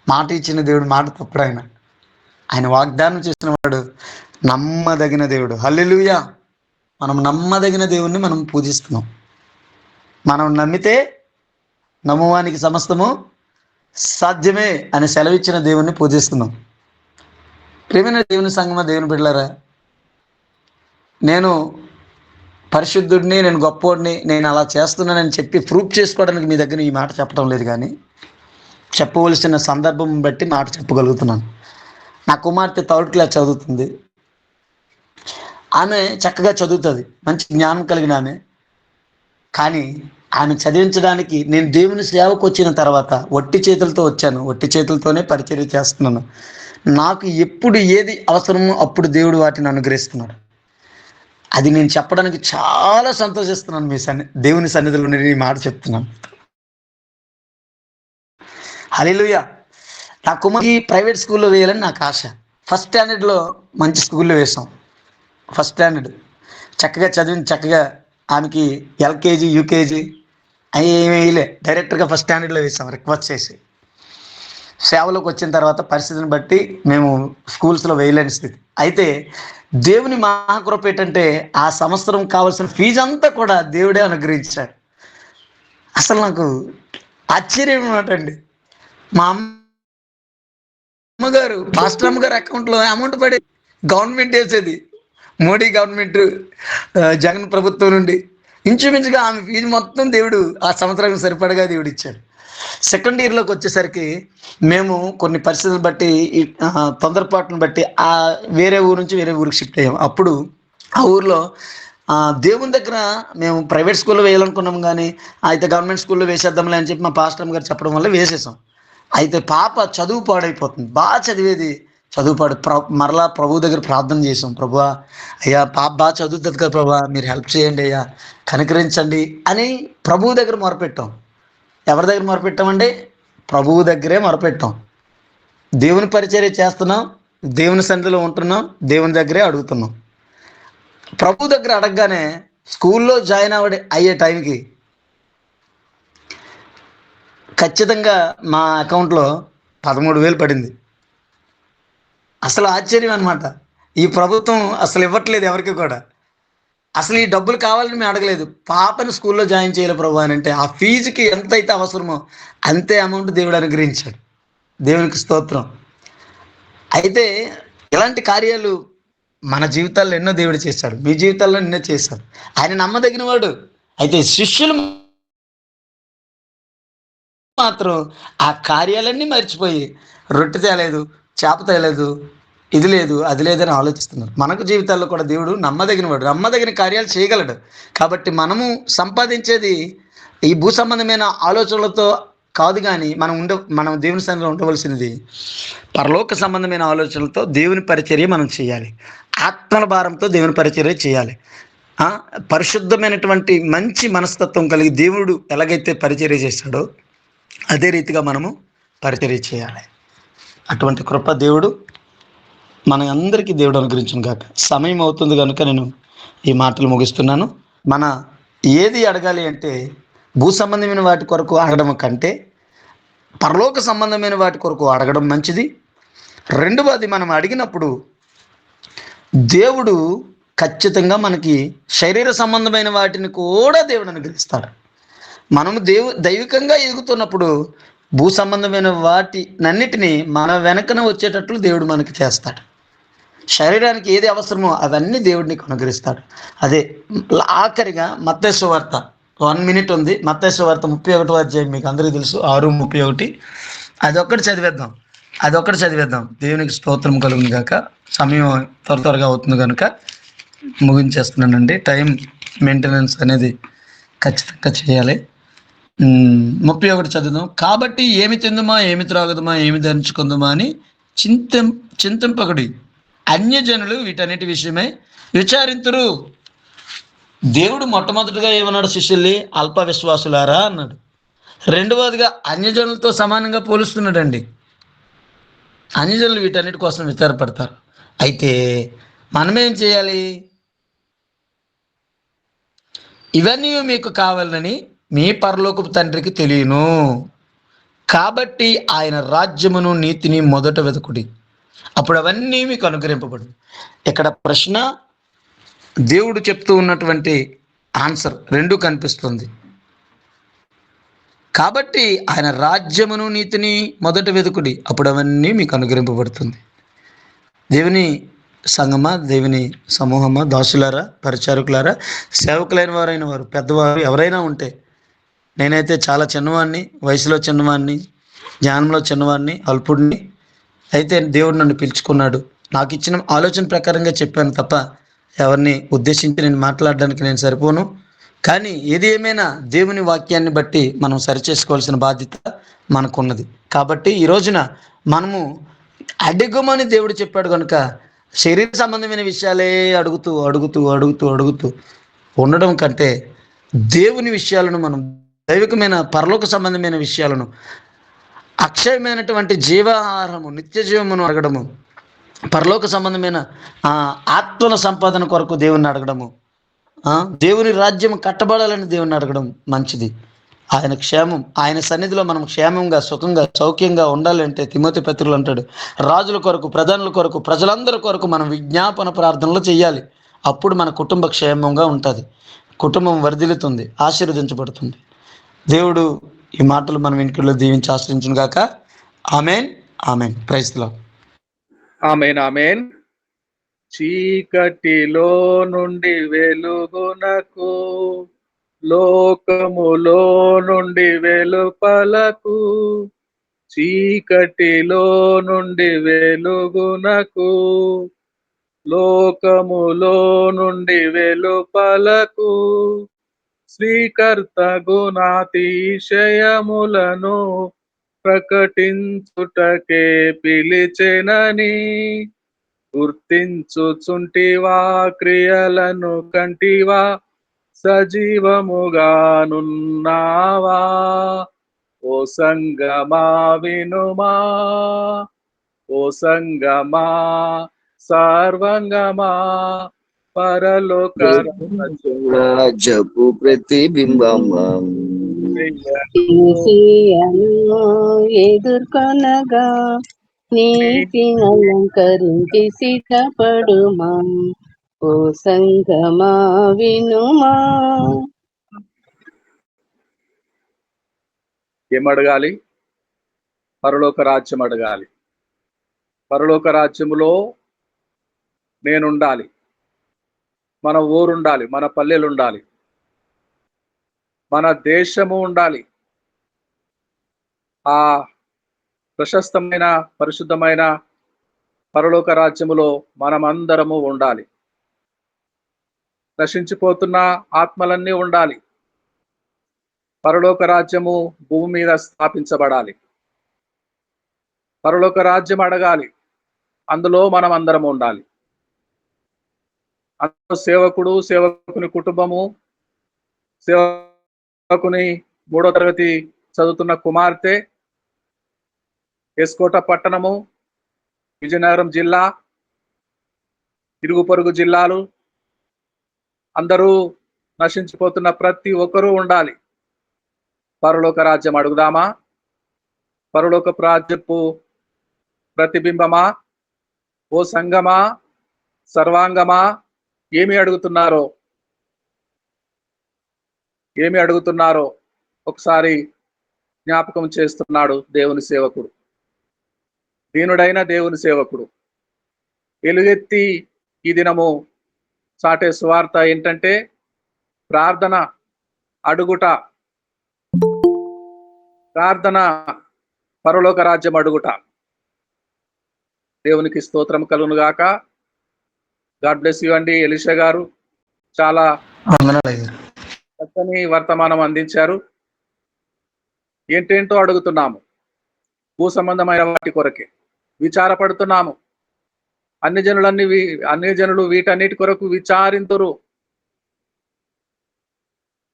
S2: మాట ఇచ్చిన దేవుడు, మాట తప్పుడు ఆయన వాగ్దానం చేసిన వాడు, నమ్మదగిన దేవుడు. హల్లెలూయా. మనం నమ్మదగిన దేవుణ్ణి మనం పూజిస్తున్నాం. మనం నమ్మితే నమ్మువానికి సమస్తము సాధ్యమే అని సెలవిచ్చిన దేవుణ్ణి పూజిస్తున్నాం. ప్రియమైన దేవుని సంగమా, దేవుని బిడ్డలారా, నేను పరిశుద్ధుడిని, నేను గొప్పోడిని, నేను అలా చేస్తున్నానని చెప్పి ప్రూఫ్ చేసుకోవడానికి మీ దగ్గర ఈ మాట చెప్పడం లేదు. కానీ చెప్పవలసిన సందర్భం బట్టి మాట చెప్పగలుగుతున్నాను. నా కుమార్తె 3rd క్లాస్ చదువుతుంది. ఆమె చక్కగా చదువుతుంది, మంచి జ్ఞానం కలిగిన ఆమె. కానీ ఆమె చదివించడానికి నేను దేవుని సేవకు వచ్చిన తర్వాత వట్టి చేతులతో వచ్చాను. వట్టి చేతులతోనే పరిచర్య చేస్తున్నాను. నాకు ఎప్పుడు ఏది అవసరమో అప్పుడు దేవుడు వాటిని అనుగ్రహిస్తున్నాడు. అది నేను చెప్పడానికి చాలా సంతోషిస్తున్నాను. దేవుని సన్నిధిలో నేను ఈ మాట చెప్తున్నాను. హల్లెలూయా. నా కుమార్తె ప్రైవేట్ స్కూల్లో వేయాలని నాకు ఆశ. 1st స్టాండర్డ్లో మంచి స్కూల్లో వేసాం. 1st స్టాండర్డ్ చక్కగా చక్కగా ఆమెకి LKG UKG ఏమీ వేయలే, డైరెక్ట్గా 1st స్టాండర్డ్లో వేసాం రిక్వెస్ట్ చేసి. సేవలోకి వచ్చిన తర్వాత పరిస్థితిని బట్టి మేము స్కూల్స్లో వేయలేని స్థితి. అయితే దేవుని మహాకృప ఏంటంటే ఆ సంవత్సరం కావాల్సిన ఫీజు అంతా కూడా దేవుడే అనుగ్రహించాడు. అసలు నాకు ఆశ్చర్యం అన్నమాటండి. మా అమ్మగారు, పాస్టర్ అమ్మగారు అకౌంట్లో అమౌంట్ పడేది, గవర్నమెంట్ వేసేది. మోడీ గవర్నమెంట్, జగన్ ప్రభుత్వం నుండి ఇంచుమించుగా ఆమె ఫీజు మొత్తం దేవుడు ఆ సంవత్సరానికి సరిపడగా దేవుడు ఇచ్చాడు. 2nd ఇయర్లోకి వచ్చేసరికి మేము కొన్ని పరిస్థితులు బట్టి, తొందరపాటును బట్టి వేరే ఊరు నుంచి వేరే ఊరికి షిఫ్ట్ అయ్యాం. అప్పుడు ఆ ఊర్లో దేవుని దగ్గర మేము ప్రైవేట్ స్కూల్లో వేయాలనుకున్నాం. కానీ అయితే గవర్నమెంట్ స్కూల్లో వేసేద్దాంలే అని చెప్పి మా పాస్టర్ గారు చెప్పడం వల్ల వేసేసాం. అయితే పాప చదువు పాడైపోతుంది, బాగా చదివేది, చదువు పాడు. మరలా ప్రభు దగ్గర ప్రార్థన చేసాం. ప్రభువా, అయ్యా పాప బాగా చదువుతుంది కదా ప్రభువా, మీరు హెల్ప్ చేయండి అయ్యా, కనికరించండి అని ప్రభువు దగ్గర మొరపెట్టాం. ఎవరి దగ్గర మొరపెట్టామండి? ప్రభువు దగ్గరే మొరపెట్టాం. దేవుని పరిచర్య చేస్తున్నాం, దేవుని సన్నిధిలో ఉంటున్నాం, దేవుని దగ్గరే అడుగుతున్నాం. ప్రభు దగ్గర అడగగానే స్కూల్లో జాయిన్ అయ్యే టైంకి ఖచ్చితంగా మా అకౌంట్లో 13,000 పడింది. అసలు ఆశ్చర్యం అనమాట. ఈ ప్రభుత్వం అసలు ఇవ్వట్లేదు ఎవరికి కూడా. అసలు ఈ డబ్బులు కావాలని మేము అడగలేదు. పాపని స్కూల్లో జాయిన్ చేయాలి ప్రభు అని అంటే ఆ ఫీజుకి ఎంతైతే అవసరమో అంతే అమౌంట్ దేవుడు అనుగ్రహించాడు. దేవునికి స్తోత్రం. అయితే ఇలాంటి కార్యాలు మన జీవితాల్లో ఎన్నో దేవుడు చేశాడు, మీ జీవితాల్లో ఎన్నో చేశాడు. ఆయన నమ్మదగిన వాడు. అయితే శిష్యులు మాత్రం ఆ కార్యాలన్నీ మర్చిపోయి రొట్టె తేలేదు, చేప తేలేదు, ఇది లేదు అది లేదని ఆలోచిస్తున్నారు. మనకు జీవితాల్లో కూడా దేవుడు నమ్మదగినవాడు, నమ్మదగిన కార్యాలు చేయగలడు. కాబట్టి మనము సంపాదించేది ఈ భూ సంబంధమైన ఆలోచనలతో కాదు, కానీ మనం దేవుని సన్నిధిలో ఉండవలసినది పరలోక సంబంధమైన ఆలోచనలతో దేవుని పరిచర్య మనం చేయాలి. ఆత్మల భారంతో దేవుని పరిచర్య చేయాలి. పరిశుద్ధమైనటువంటి మంచి మనస్తత్వం కలిగి దేవుడు ఎలాగైతే పరిచర్య చేస్తాడో అదే రీతిగా మనము పరిచర్య చేయాలి. అటువంటి కృప దేవుడు మన అందరికీ దేవుడు అనుగ్రహించును గాక. సమయం అవుతుంది కనుక నేను ఈ మాటలు ముగిస్తున్నాను. మన ఏది అడగాలి అంటే భూ సంబంధమైన వాటి కొరకు అడగడం కంటే పరలోక సంబంధమైన వాటి కొరకు అడగడం మంచిది. రెండవది, మనం అడిగినప్పుడు దేవుడు ఖచ్చితంగా మనకి శరీర సంబంధమైన వాటిని కూడా దేవుడు అనుగ్రహిస్తాడు. మనము దైవికంగా ఎదుగుతున్నప్పుడు భూ సంబంధమైన వాటినన్నిటినీ మన వెనకన వచ్చేటట్లు దేవుడు మనకి చేస్తాడు. శరీరానికి ఏది అవసరమో అవన్నీ దేవుడు నీకు అనుగ్రహిస్తాడు. అదే ఆఖరిగా మత్తయి సువార్త 1 minute ఉంది. మత్తయి సువార్త 31వ అధ్యాయం మీకు అందరికీ తెలుసు, 6:31. అదొక్కటి చదివేద్దాం. దేవునికి స్తోత్రం కలుగును గాక. సమయం త్వరగా అవుతుంది కనుక ముగించేస్తున్నానండి. టైం మెయింటెనెన్స్ అనేది ఖచ్చితంగా చేయాలి. 31 చదువుదాం. కాబట్టి ఏమి తిందుమా, ఏమి త్రాగుదమా, ఏమి ధరించుకుందామా అని చింతింపకుడి. అన్యజనులు వీటన్నిటి విషయమై విచారింతురు. దేవుడు మొట్టమొదటిగా ఏమన్నాడు? శిష్యుల్ని అల్ప విశ్వాసులారా అన్నాడు. రెండవదిగా అన్యజనులతో సమానంగా పోలుస్తున్నాడండి. అన్యజనులు వీటన్నిటి కోసం విచారపడతారు. అయితే మనమేం చేయాలి? ఇవన్నీ మీకు కావాలని మీ పరలోకపు తండ్రికి తెలియను, కాబట్టి ఆయన రాజ్యమును నీతిని మొదట వెతుకుడి, అప్పుడు అవన్నీ మీకు అనుగ్రహింపబడు. ఇక్కడ ప్రశ్న, దేవుడు చెప్తూ ఉన్నటువంటి ఆన్సర్ రెండు కనిపిస్తుంది. కాబట్టి ఆయన రాజ్యమును నీతిని మొదట వెతుకుడి, అప్పుడు అవన్నీ మీకు అనుగ్రహింపబడుతుంది. దేవుని సంగమా, దేవుని సమూహమా, దాసులారా, పరిచారకులారా, సేవకులైన వారైన వారు, పెద్దవారు ఎవరైనా ఉంటే, నేనైతే చాలా చిన్నవాడిని, వయసులో చిన్నవాడిని, జ్ఞానంలో చిన్నవాడిని, అల్పుడిని. అయితే దేవుడు నన్ను పిలుచుకున్నాడు. నాకు ఇచ్చిన ఆలోచన ప్రకారంగా చెప్పాను తప్ప ఎవరిని ఉద్దేశించి నేను మాట్లాడడానికి నేను సరిపోను. కానీ ఏది ఏమైనా దేవుని వాక్యాన్ని బట్టి మనం సరిచేసుకోవాల్సిన బాధ్యత మనకున్నది. కాబట్టి ఈ రోజున మనము అడుగుమని దేవుడు చెప్పాడు కనుక శరీర సంబంధమైన విషయాలే అడుగుతూ అడుగుతూ అడుగుతూ అడుగుతూ ఉండడం కంటే దేవుని విషయాలను, మనం దైవికమైన పరలోక సంబంధమైన విషయాలను, అక్షయమైనటువంటి జీవాహారము, నిత్య జీవమును అడగడము, పరలోక సంబంధమైన ఆత్మల సంపాదన కొరకు దేవుణ్ణి అడగడము, దేవుని రాజ్యం కట్టబడాలని దేవుణ్ణి అడగడం మంచిది. ఆయన క్షేమం, ఆయన సన్నిధిలో మనం క్షేమంగా, సుఖంగా, సౌఖ్యంగా ఉండాలంటే తిమోతి పత్రికలో అంటాడు, రాజుల కొరకు, ప్రధానుల కొరకు, ప్రజలందరి కొరకు మనం విజ్ఞాపన ప్రార్థనలు చేయాలి. అప్పుడు మన కుటుంబ క్షేమంగా ఉంటుంది, కుటుంబం వర్ధిల్లుతుంది, ఆశీర్వదించబడుతుంది. దేవుడు ఈ మాటలు మన వెనుకల్లో దీవించి ఆశ్రయించును గాక. Amen, amen. Praise the Lord.
S4: Amen, amen. చీకటిలో నుండి వెలుగునకు, లోకములో నుండి వెలుపలకు, చీకటిలో నుండి వెలుగునకు, లోకములో నుండి వెలుపలకు, శ్రీకర్త గుణాతిశయములను ప్రకటించుటకే పిలిచెనని గుర్తించుచుంటివా, క్రియలను కంటివా, సజీవముగానున్నావా? ఓ సంగమా వినుమా, ఓ సంగమా సర్వంగమా, పరలోక
S5: రాజ్యపు ప్రతిబింబమా
S3: ఎదుర్కొనగా నీతిని అలంకరించి సిద్ధపడుమా, ఓ సంగమా వినుమా.
S4: ఏమడగాలి? పరలోక రాజ్యం అడగాలి. పరలోక రాజ్యములో నేనుండాలి, మన ఊరుండాలి, మన పల్లెలు ఉండాలి, మన దేశము ఉండాలి. ఆ ప్రశస్తమైన పరిశుద్ధమైన పరలోక రాజ్యములో మనమందరము ఉండాలి. నశించిపోతున్న ఆత్మలన్నీ ఉండాలి. పరలోక రాజ్యము భూమి మీద స్థాపించబడాలి. పరలోక రాజ్యం అడగాలి, అందులో మనం అందరం ఉండాలి. అందులో సేవకుడు, సేవకుని కుటుంబము, సేవకుని 3వ తరగతి చదువుతున్న కుమార్తె, ఎస్కోట పట్టణము, విజయనగరం జిల్లా, ఇరుగు పొరుగు జిల్లాలు అందరూ నశించిపోతున్న ప్రతి ఒక్కరూ ఉండాలి. పరలోక రాజ్యం అడుగుదామా? పరలోక రాజ్యపు ప్రతిబింబమా? ఓ సంగమా, సర్వాంగమా, ఏమి అడుగుతున్నారో ఒకసారి జ్ఞాపకం చేస్తున్నాడు దేవుని సేవకుడు, దీనుడైన దేవుని సేవకుడు. ఎలుగెత్తి ఈ దినము చాటే సువార్త ఏంటంటే ప్రార్థన అడుగుట, ప్రార్థన పరలోక రాజ్యం అడుగుట. దేవునికి స్తోత్రం కలుగును గాక. గాడ్ బ్లెస్ యు అండి. ఎలీషా గారు చాలా చక్కని వర్తమానం అందించారు. ఏంటేంటో అడుగుతున్నాము, భూ సంబంధమైన వాటి కొరకే విచారపడుతున్నాము. అన్ని జనులు వీటన్నిటి కొరకు విచారింతురు.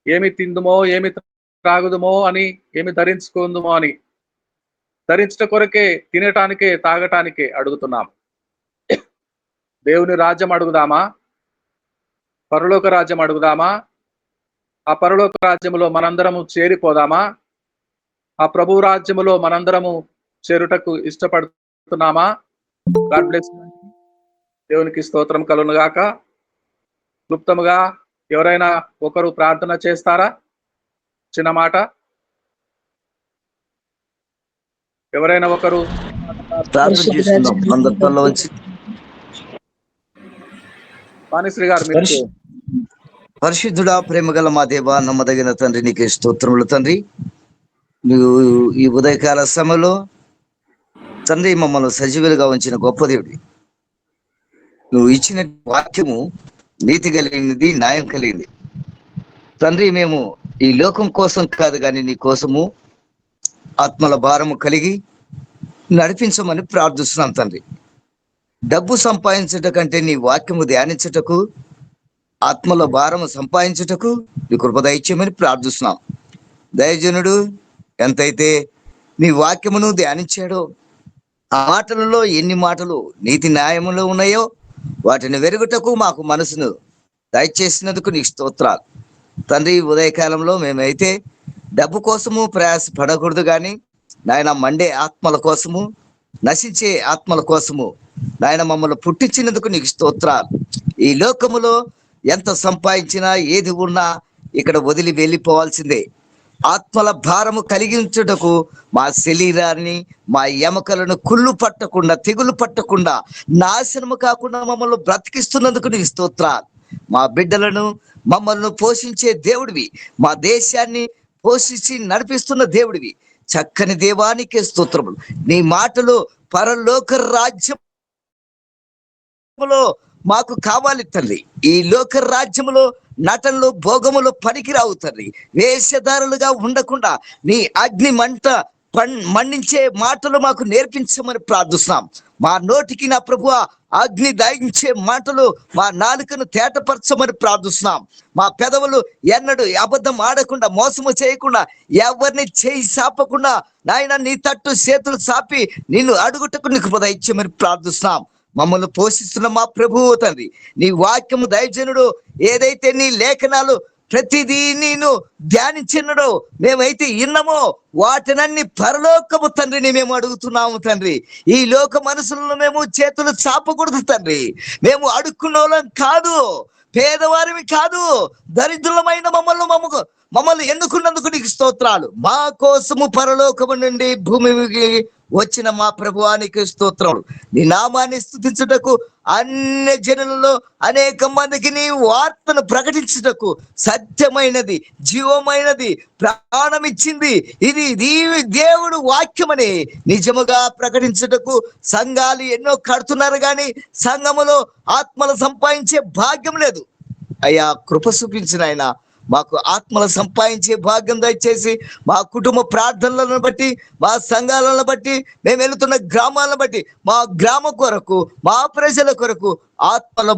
S4: ఏమి తిందుమో, ఏమి త్రాగుదుమో అని, ఏమి ధరించుకుందుమో అని. ధరించట కొరకే, తినటానికే, తాగటానికే అడుగుతున్నాము. దేవుని రాజ్యం అడుగుదామా? పరలోక రాజ్యం అడుగుదామా? ఆ పరలోక రాజ్యములో మనందరము చేరిపోదామా? ఆ ప్రభు రాజ్యములో మనందరము చేరుటకు ఇష్టపడుతున్నామా? God bless. దేవునికి స్తోత్రం కలుగును గాక. క్లుప్తముగా ఎవరైనా ఒకరు ప్రార్థన చేస్తారా? చిన్న మాట. ఎవరైనా ఒకరు
S5: ప్రార్థన చేసుకుందాం అందరిలో వచ్చి.
S4: వాణిశ్రీ గారు మీరు.
S5: పరిశుద్ధుడా, ప్రేమగల మా దేవ, నమ్మదగిన తండ్రి, నీకే స్తోత్రములు తండ్రి. నువ్వు ఈ ఉదయకాల సమయంలో తండ్రి మమ్మల్ని సజీవులుగా ఉంచిన గొప్ప దేవుడి. నువ్వు ఇచ్చిన వాక్యము నీతి కలిగినది, న్యాయం కలిగింది తండ్రి. మేము ఈ లోకం కోసం కాదు కానీ నీ కోసము ఆత్మల భారము కలిగి నడిపించమని ప్రార్థిస్తున్నాం తండ్రి. డబ్బు సంపాదించుట కంటే నీ వాక్యము ధ్యానించుటకు, ఆత్మల భారము సంపాదించుటకు నీ కృప దయచేయమని ప్రార్థిస్తున్నాం. దయజనుడు ఎంతైతే నీ వాక్యమును ధ్యానించాడో, ఆ మాటలలో ఎన్ని మాటలు నీతి న్యాయములో ఉన్నాయో వాటిని వెరుగుటకు మాకు మనసును దయచేసినందుకు నీకు స్తోత్రాలు తండ్రి. ఉదయకాలంలో మేమైతే డబ్బు కోసము ప్రయాస పడకూడదు కానీ నాయన మండే ఆత్మల కోసము, నశించే ఆత్మల కోసము నాయన మమ్మల్ని పుట్టించినందుకు నీకు స్తోత్రాలు. ఈ లోకములో ఎంత సంపాదించినా ఏది ఉన్నా ఇక్కడ వదిలి వెళ్ళిపోవాల్సిందే. ఆత్మల భారము కలిగించుటకు మా శరీరాన్ని, మా ఎముకలను కుళ్ళు పట్టకుండా, తెగులు పట్టకుండా, నాశనము కాకుండా మమ్మల్ని బ్రతికిస్తున్నందుకు నీకు స్తోత్రాలు. మా బిడ్డలను, మమ్మల్ని పోషించే దేవుడివి, మా దేశాన్ని పోషించి నడిపిస్తున్న దేవుడివి, చక్కని దేవానికే స్తోత్రములు. నీ మాటలు పరలోక రాజ్యములో మాకు కావాలి తండ్రి. ఈ లోక రాజ్యములో నటనలు, భోగములు పనికిరావు తండ్రి. వేషధారులుగా ఉండకుండా నీ అగ్ని మంట మండించే మాటలు మాకు నేర్పించమని ప్రార్థిస్తున్నాం. మా నోటికి నా ప్రభువా అగ్ని దహించే మాటలు మా నాలుకను తేటపరచమని ప్రార్థిస్తున్నాం. మా పెదవులు ఎన్నడూ అబద్ధం ఆడకుండా, మోసము చేయకుండా, ఎవరిని చేయి సాపకుండా నాయన నీ తట్టు చేతులు సాపి నిన్ను అడుగుటకు నీకు దయచేయమని ప్రార్థిస్తున్నాం. మమ్మల్ని పోషిస్తున్న మా ప్రభువు తండ్రి, నీ వాక్యము దైవజనుడు ఏదైతే నీ లేఖనాలు ప్రతిదీ నేను ధ్యానించినడో మేమైతే విన్నామో వాటినన్ని పరలోకము తండ్రిని మేము అడుగుతున్నాము తండ్రి. ఈ లోక మనసులను మేము చేతులు చాపకూడదు తండ్రి. మేము అడుక్కున్న వాళ్ళం కాదు, పేదవారివి కాదు, దరిద్రులమైన మమ్మల్ని ఎన్నుకున్నందుకు నీకు స్తోత్రాలు. మా కోసము పరలోకము నుండి భూమికి వచ్చిన మా ప్రభువానికి స్తోత్రాలు. నీ నామాన్ని స్తుతించుటకు అన్ని జనులలో అనేక మందికి నీ వార్తను ప్రకటించుటకు సత్యమైనది, జీవమైనది, ప్రాణమిచ్చింది ఇది దేవుడు వాక్యమని నిజముగా ప్రకటించుటకు సంఘాలు ఎన్నో కడుతున్నారు, కానీ సంఘములో ఆత్మలు సంపాదించే భాగ్యం లేదు. అయ్యా కృప చూపించిన ఆయన మాకు ఆత్మలు సంపాదించే భాగ్యం దయచేసి మా కుటుంబ ప్రార్థనలను బట్టి, మా సంఘాలను బట్టి, మేము వెళుతున్న గ్రామాలను బట్టి, మా గ్రామ కొరకు, మా ప్రజల కొరకు ఆత్మల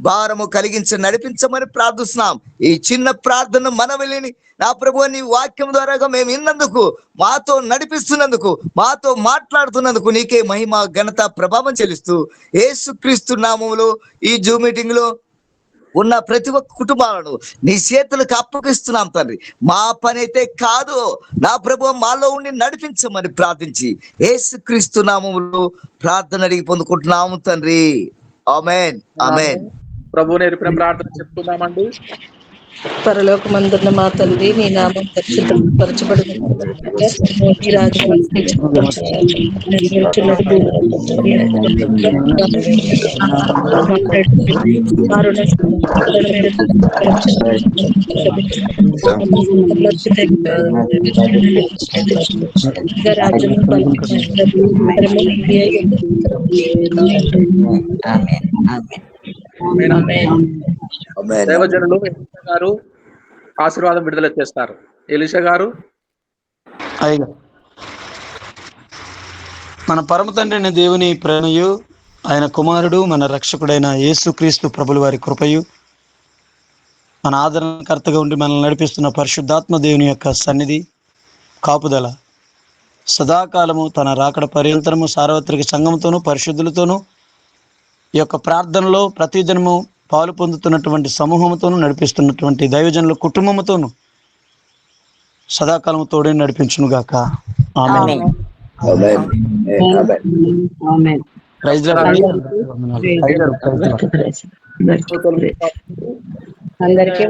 S5: భారము కలిగించి నడిపించమని ప్రార్థిస్తున్నాం. ఈ చిన్న ప్రార్థన మనవిని నా ప్రభువు నీ వాక్యం ద్వారాగా మేము విన్నందుకు, మాతో నడిపిస్తున్నందుకు, మాతో మాట్లాడుతున్నందుకు నీకే మహిమ, ఘనత, ప్రభావం చెల్లిస్తూ యేసుక్రీస్తు నామములో ఈ జూమ్ మీటింగ్ లో ఉన్న ప్రతి ఒక్క కుటుంబాలను నీ చేతులకు అప్పగిస్తున్నాం తండ్రి. మా పని అయితే కాదు నా ప్రభువు, మాలో ఉండి నడిపించమని ప్రార్థించి యేసుక్రీస్తు నామములో ప్రార్థన అడిగి పొందుకుంటున్నాము తండ్రి. ఆమేన్, ఆమేన్.
S4: ప్రభు నేర్పిన ప్రార్థన చెప్తున్నామండి.
S1: పరలోకమందున్న మా తండ్రి, నీ నామం పరిశుద్ధపరచబడిన నీ రాజ్యం
S4: దైవజనులు ఎలీషా గారు ఆశీర్వాదం విడుదల చేస్తారు. ఎలీషా గారు.
S2: అయ్యా, మన పరమ తండ్రి దేవుని ప్రేమయు, ఆయన కుమారుడు మన రక్షకుడైన యేసుక్రీస్తు ప్రభుల వారి కృపయు, మన ఆదరణకర్తగా ఉండి మనల్ని నడిపిస్తున్న పరిశుద్ధాత్మ దేవుని యొక్క సన్నిధి, కాపుదల సదాకాలము తన రాకడ పర్యంతరము సార్వత్రిక సంఘంతోనూ పరిశుద్ధులతోనూ ఈ యొక్క ప్రార్థనలో ప్రతిదినము పాలు పొందుతున్నటువంటి సమూహంతోనూ నడిపిస్తున్నటువంటి దైవజనుల కుటుంబముతోనూ సదాకాలము తోడే నడిపించును గాక. ఆమేన్.
S3: అందరికీ